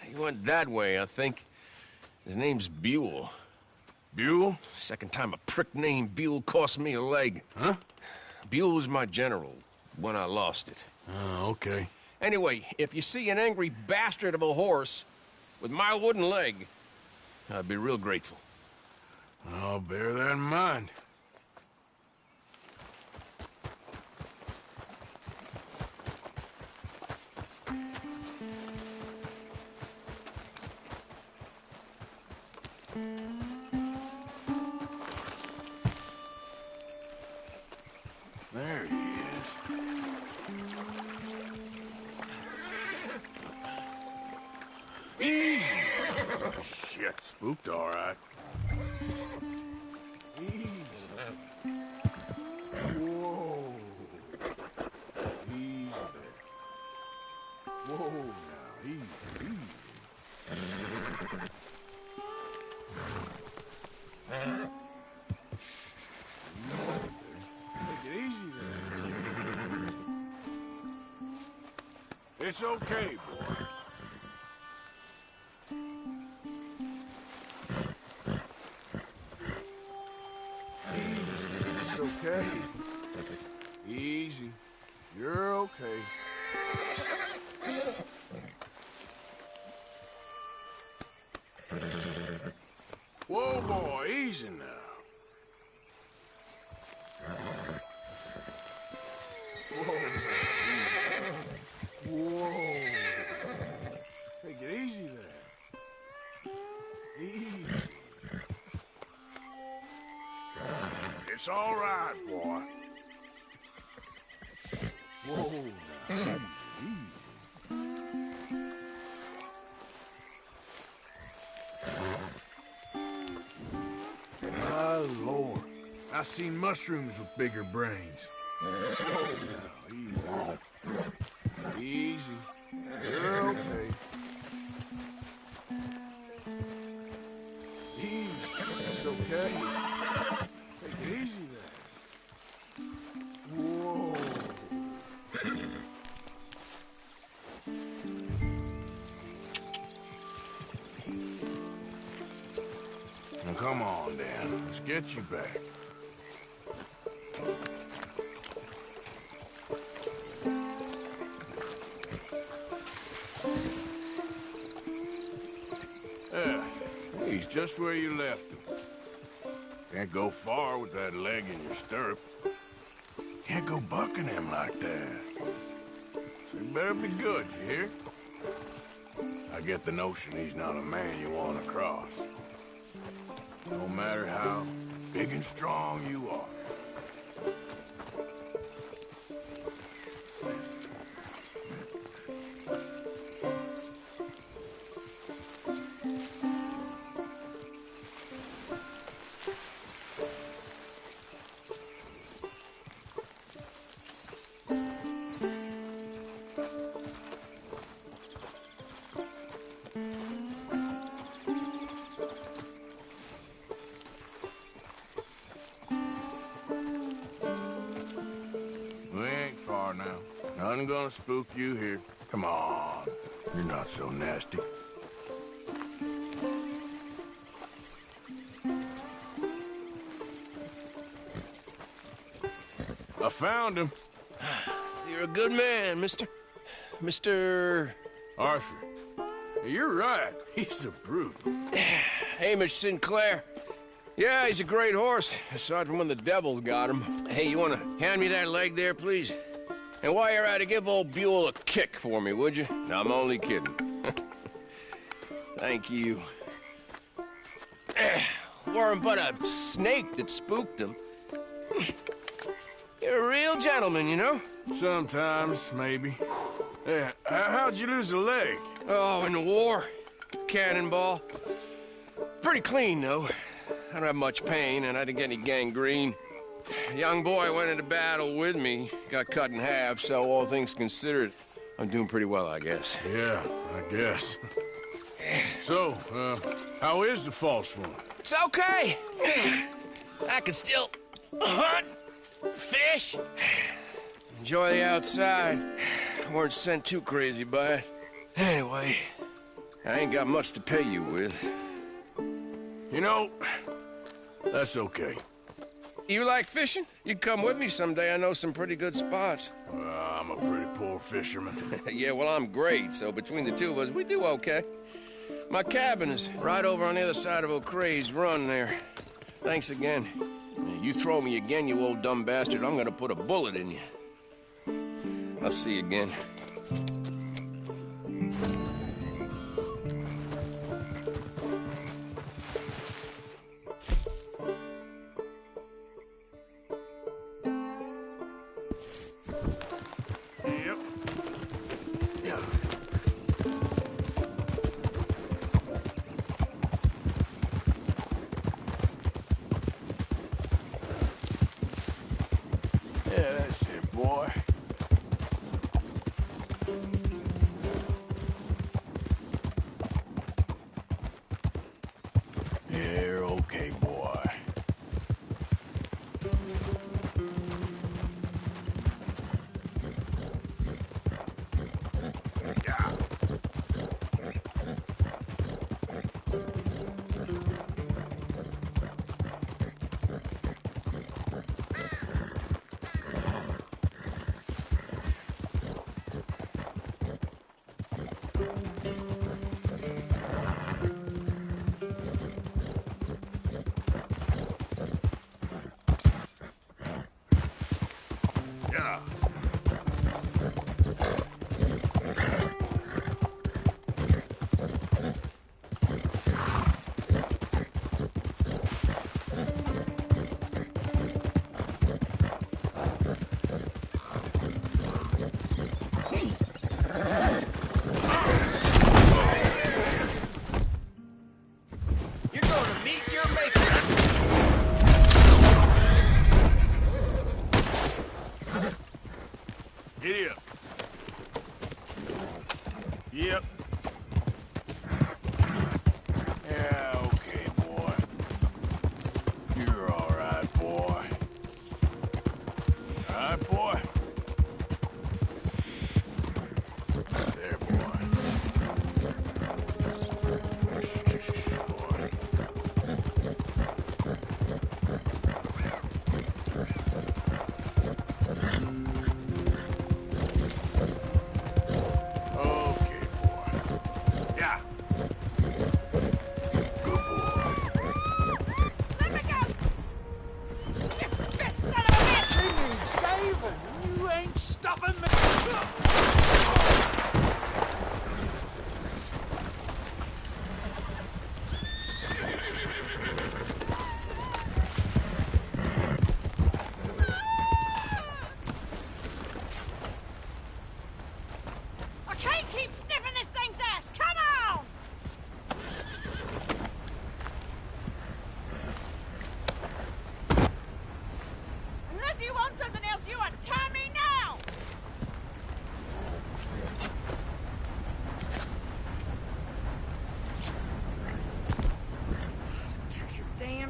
He went that way, I think. His name's Buell. Buell? Second time a prick named Buell cost me a leg. Huh? Buell was my general when I lost it. Oh, okay. Anyway, if you see an angry bastard of a horse with my wooden leg, I'd be real grateful. I'll bear that in mind. There he is. Easy. Shit, spooked all right. Easy. Whoa. Easy there. Whoa, now, easy, easy. Take it easy there. It's okay, boy. It's okay. Easy. You're okay. Whoa, boy, easy now. Whoa. Take it easy there. Easy. It's all right, boy. Whoa, now. Easy. Good Lord. I've seen mushrooms with bigger brains. Now, easy. Easy. You're okay. Easy. It's okay. Take it easy there. Whoa. Now, come on, Dan. Let's get you back. Yeah, he's just where you left him. Can't go far with that leg in your stirrup. Can't go bucking him like that. So you better be good, you hear? I get the notion he's not a man you want to cross. No matter how big and strong you are. Nothing gonna spook you here. Come on. You're not so nasty. I found him. You're a good man, Mr. Arthur. You're right. He's a brute. Hamish Sinclair. Yeah, he's a great horse, aside from when the devil got him. Hey, you want to hand me that leg there, please? And while you're at it, give old Buell a kick for me, would you? No, I'm only kidding. Thank you. Weren't but a snake that spooked him. You're a real gentleman, you know? Sometimes, maybe. Yeah, how'd you lose a leg? Oh, in the war. Cannonball. Pretty clean, though. I don't have much pain, and I didn't get any gangrene. A young boy went into battle with me, got cut in half, so all things considered, I'm doing pretty well, I guess. Yeah, I guess. So, how is the false one? It's okay. I can still hunt, fish, enjoy the outside. Weren't sent too crazy by it. Anyway, I ain't got much to pay you with. You know, that's okay. You like fishing? You can come with me someday. I know some pretty good spots. I'm a pretty poor fisherman. Yeah, well, I'm great, so between the two of us, we do okay. My cabin is right over on the other side of O'Creagh's Run there. Thanks again. You throw me again, you old dumb bastard, I'm gonna put a bullet in you. I'll see you again.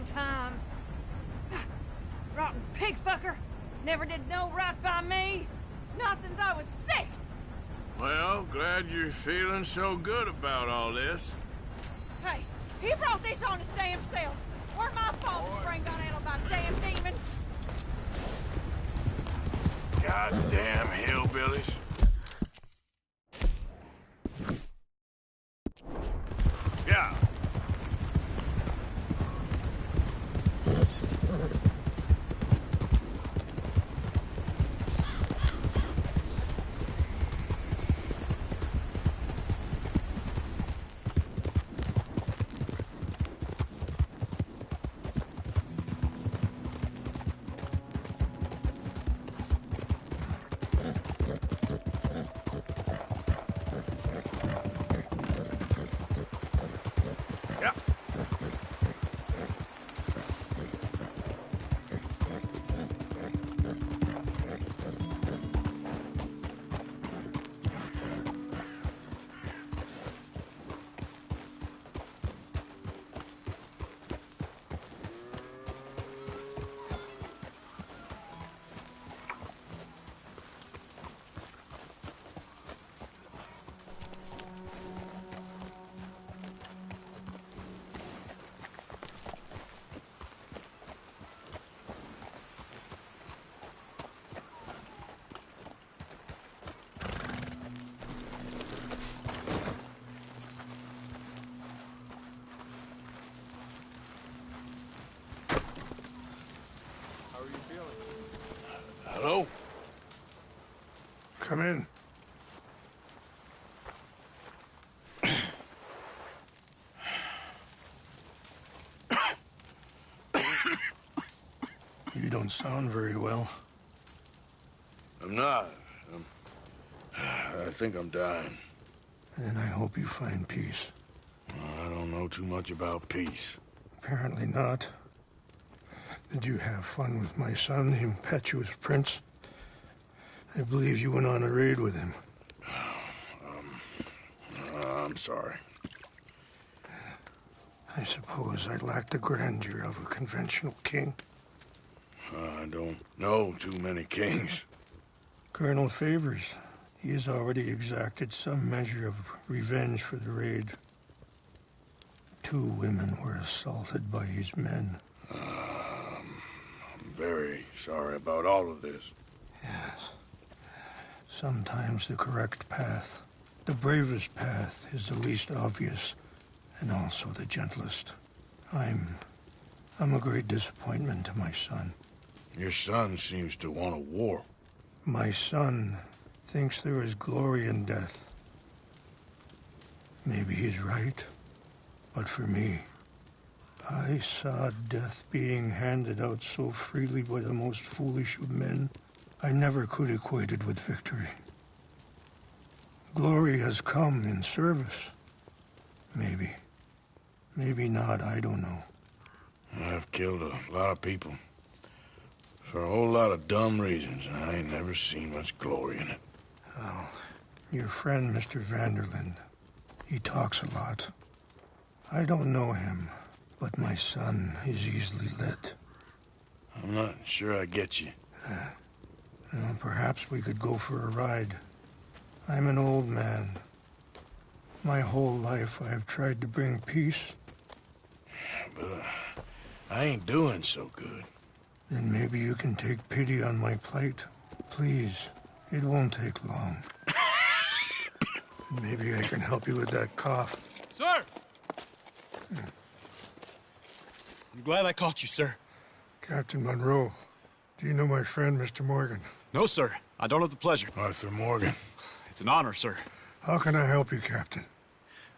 damn time. Rotten pig fucker. Never did no right by me. Not since I was 6. Well, glad you're feeling so good about all this. Hey, he brought this on his damn self. Weren't my fault his brain got handled by a damn demon. Goddamn hillbillies. Yeah. Hello? Come in. You don't sound very well. I'm not. I think I'm dying. Then I hope you find peace. I don't know too much about peace. Apparently not. Did you have fun with my son, the impetuous prince? I believe you went on a raid with him. I'm sorry. I suppose I lack the grandeur of a conventional king. I don't know too many kings. Colonel Favors, he has already exacted some measure of revenge for the raid. 2 women were assaulted by his men. I'm very sorry about all of this. Yes. Sometimes the correct path, the bravest path, is the least obvious and also the gentlest. I'm a great disappointment to my son. Your son seems to want a war. My son thinks there is glory in death. Maybe he's right, but for me, I saw death being handed out so freely by the most foolish of men, I never could equate it with victory. Glory has come in service. Maybe. Maybe not, I don't know. I've killed a lot of people. For a whole lot of dumb reasons, and I ain't never seen much glory in it. Oh, your friend, Mr. Vanderland, he talks a lot. I don't know him, but my son is easily led. I'm not sure I get you. Well, perhaps we could go for a ride. I'm an old man. My whole life I have tried to bring peace. But I ain't doing so good. Then maybe you can take pity on my plight. Please, it won't take long. And maybe I can help you with that cough. Sir! I'm glad I caught you, sir. Captain Monroe, do you know my friend, Mr. Morgan? No, sir. I don't have the pleasure. Arthur Morgan. It's an honor, sir. How can I help you, Captain?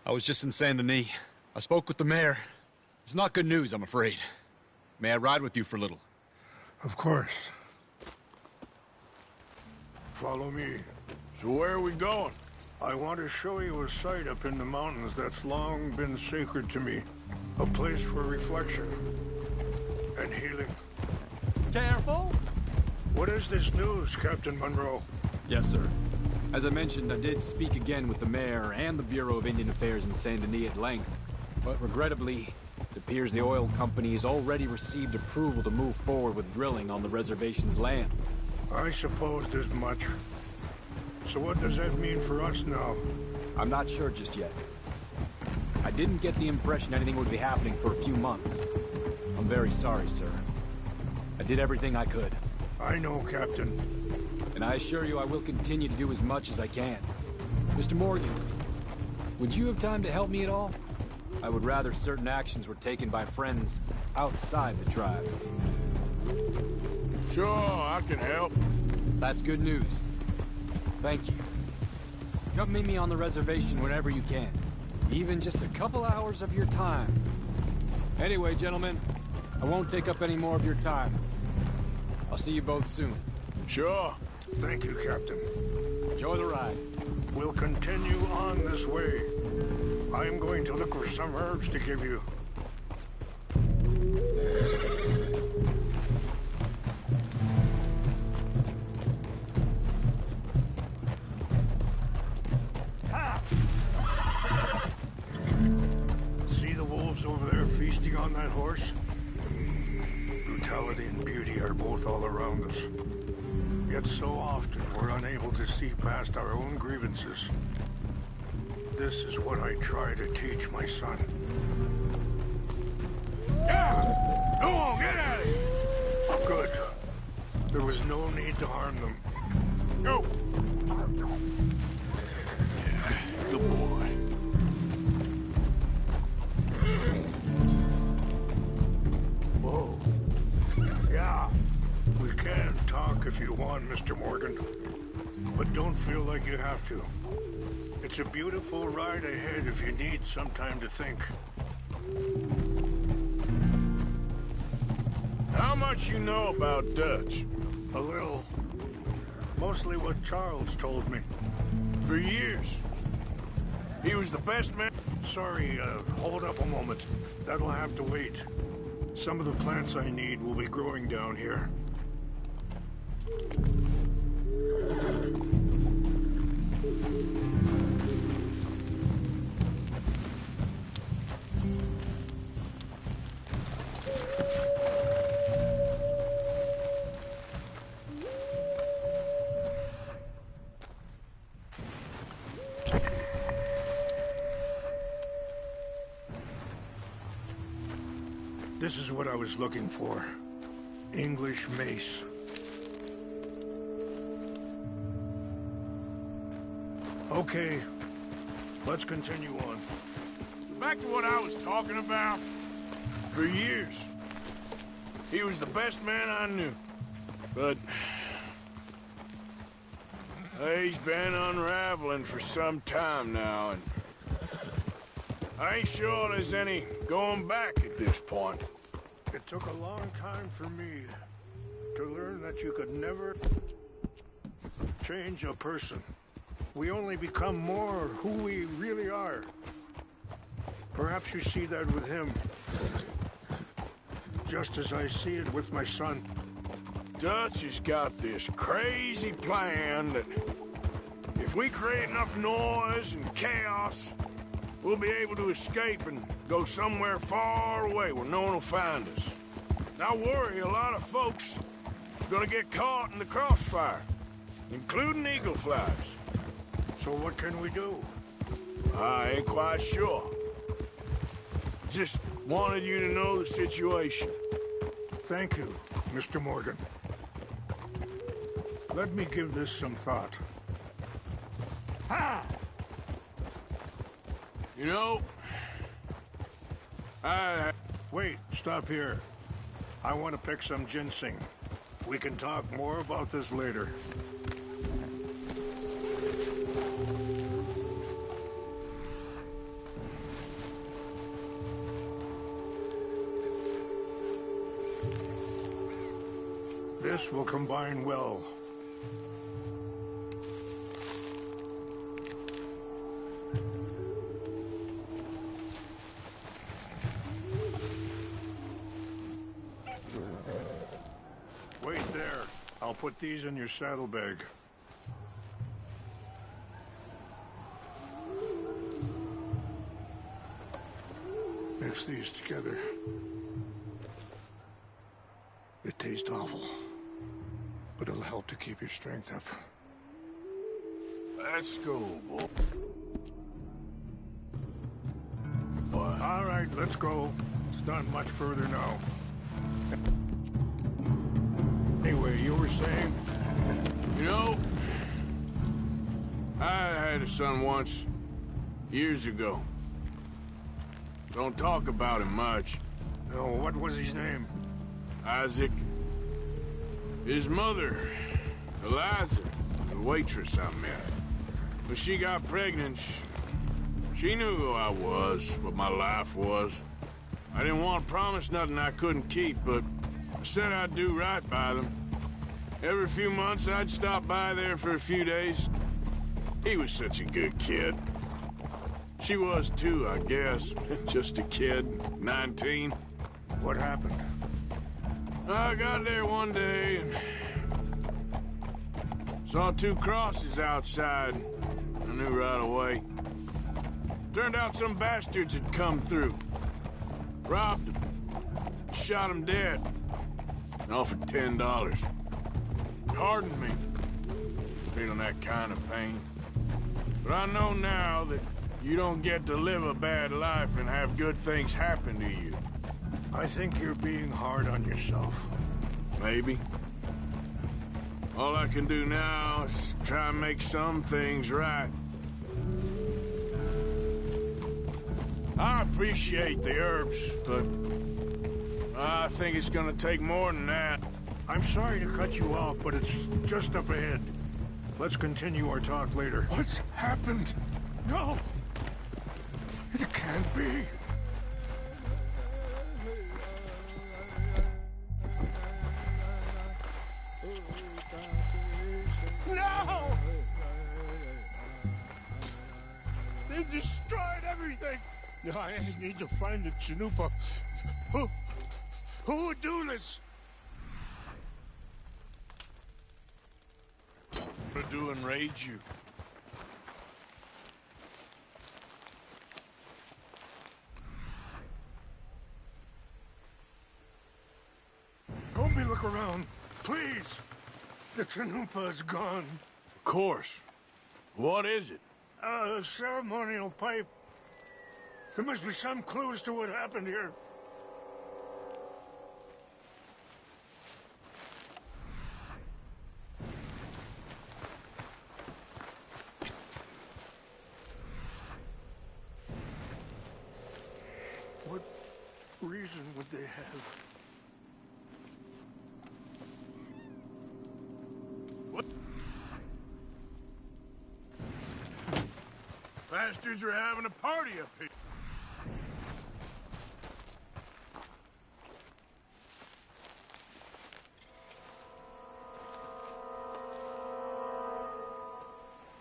I was just in Saint Denis. I spoke with the mayor. It's not good news, I'm afraid. May I ride with you for a little? Of course. Follow me. So where are we going? I want to show you a site up in the mountains that's long been sacred to me. A place for reflection and healing. Careful! What is this news, Captain Monroe? Yes, sir. As I mentioned, I did speak again with the mayor and the Bureau of Indian Affairs in Saint Denis at length. But regrettably, it appears the oil company has already received approval to move forward with drilling on the reservation's land. I supposed as much. So what does that mean for us now? I'm not sure just yet. I didn't get the impression anything would be happening for a few months. I'm very sorry, sir. I did everything I could. I know, Captain. And I assure you I will continue to do as much as I can. Mr. Morgan, would you have time to help me at all? I would rather certain actions were taken by friends outside the tribe. Sure, I can help. That's good news. Thank you. Come meet me on the reservation whenever you can. Even just a couple hours of your time. Anyway, gentlemen, I won't take up any more of your time. I'll see you both soon. Sure. Thank you, Captain. Enjoy the ride. We'll continue on this way. I'm going to look for some herbs to give you. See the wolves over there feasting on that horse? Brutality and beauty are both all around us. Yet so often we're unable to see past our own grievances. This is what I try to teach my son. Yeah! Go on, get out of here! Good. There was no need to harm them. Go! Yeah, good boy. Whoa. Yeah. We can talk if you want, Mr. Morgan. But don't feel like you have to. It's a beautiful ride ahead if you need some time to think. How much you know about Dutch? A little. Mostly what Charles told me. For years. He was the best man. Sorry, hold up a moment. That'll have to wait. Some of the plants I need will be growing down here. This is what I was looking for. English mace. Okay, let's continue on. So back to what I was talking about. For years, he was the best man I knew. But he's been unraveling for some time now, and I ain't sure there's any going back at this point. It took a long time for me to learn that you could never change a person. We only become more who we really are. Perhaps you see that with him, just as I see it with my son. Dutch has got this crazy plan that if we create enough noise and chaos, we'll be able to escape and go somewhere far away where no one will find us. And I worry a lot of folks are gonna get caught in the crossfire, including eagle flies. So what can we do? I ain't quite sure. Just wanted you to know the situation. Thank you, Mr. Morgan. Let me give this some thought. Ha! You know, Wait, stop here. I want to pick some ginseng. We can talk more about this later. This will combine well. Wait there. I'll put these in your saddlebag. together. It tastes awful, but it'll help to keep your strength up. Let's go, boy. All right, let's go. It's not much further now. Anyway, you were saying? You know, I had a son once, years ago. Don't talk about him much. No, what was his name? Isaac. His mother, Eliza, the waitress I met. When she got pregnant, she knew who I was, what my life was. I didn't want to promise nothing I couldn't keep, but I said I'd do right by them. Every few months, I'd stop by there for a few days. He was such a good kid. She was too, I guess. Just a kid, 19. What happened? I got there one day and saw two crosses outside. I knew right away. Turned out some bastards had come through. Robbed him. Shot him dead. And offered $10. It hardened me. Feeling that kind of pain. But I know now that you don't get to live a bad life and have good things happen to you. I think you're being hard on yourself. Maybe. All I can do now is try and make some things right. I appreciate the herbs, but I think it's gonna take more than that. I'm sorry to cut you off, but it's just up ahead. Let's continue our talk later. What's happened? No! It can't be. No! They destroyed everything! I need to find the Chanupa. Who would do this? What do enrage you? Help me look around, please. The Chanupa is gone. Of course. What is it? A ceremonial pipe. There must be some clues to what happened here. What reason would they have? Bastards are having a party up here.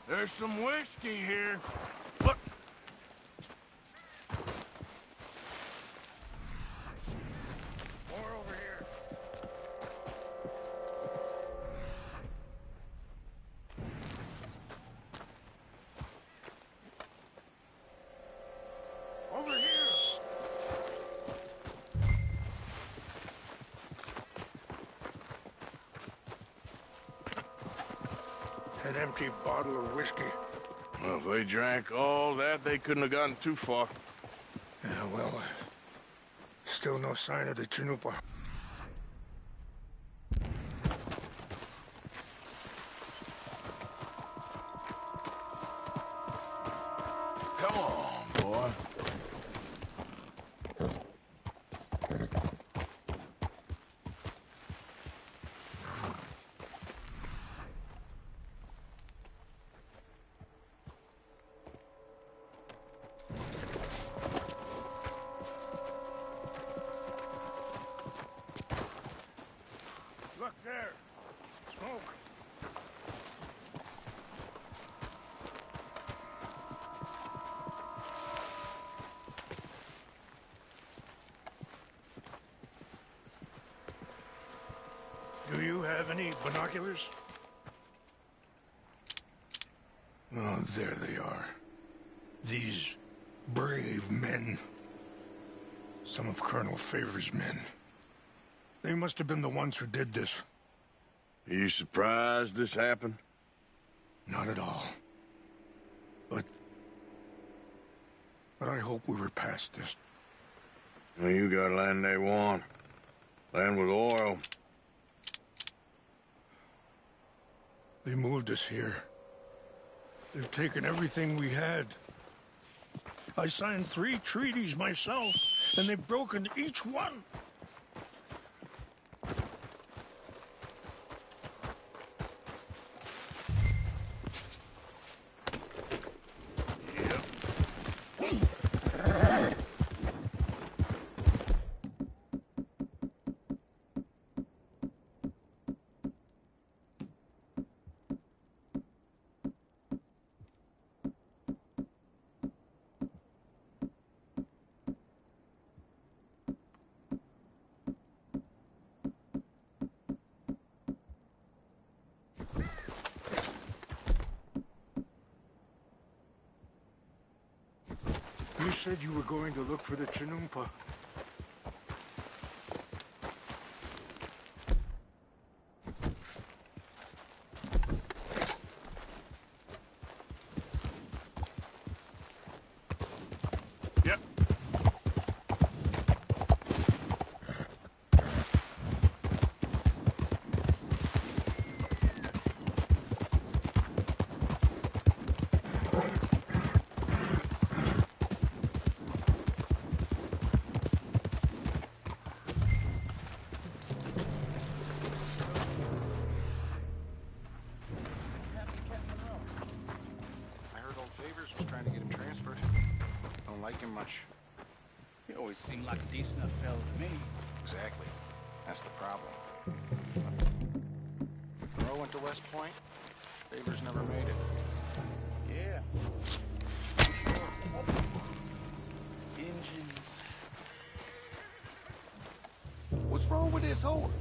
There's some whiskey here. Look. More over here. Over here! An empty bottle of whiskey. Well, if they drank all that, they couldn't have gotten too far. Yeah, well, still no sign of the Chanupa. Come on, boy. Look there. Smoke. Do you have any binoculars? Oh, there they are. These brave men. Some of Colonel Favor's men. They must have been the ones who did this. Are you surprised this happened? Not at all. But I hope we were past this. Well, you got land they want. Land with oil. They moved us here. They've taken everything we had. I signed 3 treaties myself, and they've broken each one. You said you were going to look for the Chinumpa. Yep. Trying to get him transferred. Don't like him much. He always seemed like a decent enough fellow to me. Exactly. That's the problem. Monroe went to West Point. Favors never made it. Yeah. Engines. What's wrong with this horse?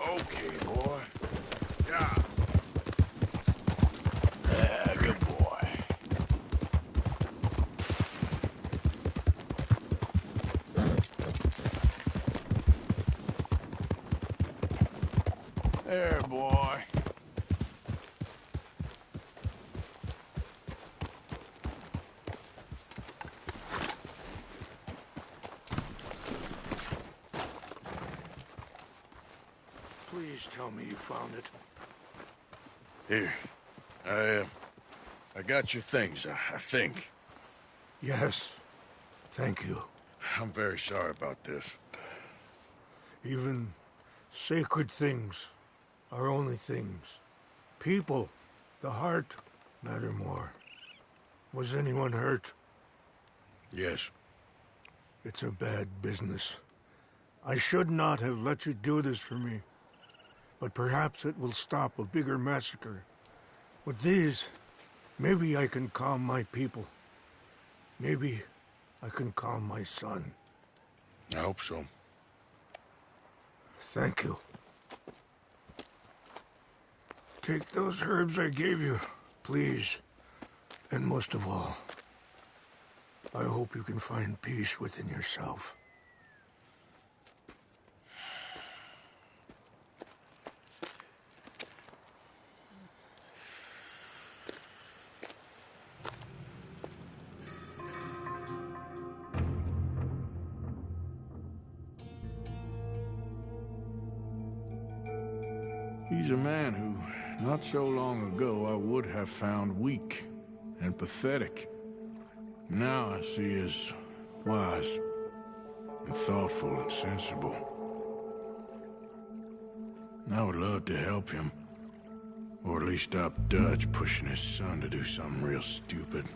Okay, boy. Yeah. Yeah, good boy. There, boy. Please tell me you found it. Here. I got your things, I think. Yes. Thank you. I'm very sorry about this. Even sacred things are only things. People, the heart, matter more. Was anyone hurt? Yes. It's a bad business. I should not have let you do this for me. But perhaps it will stop a bigger massacre. With these, maybe I can calm my people. Maybe I can calm my son. I hope so. Thank you. Take those herbs I gave you, please. And most of all, I hope you can find peace within yourself. He's a man who, not so long ago, I would have found weak and pathetic. Now I see as wise and thoughtful and sensible. I would love to help him, or at least stop Dutch pushing his son to do something real stupid.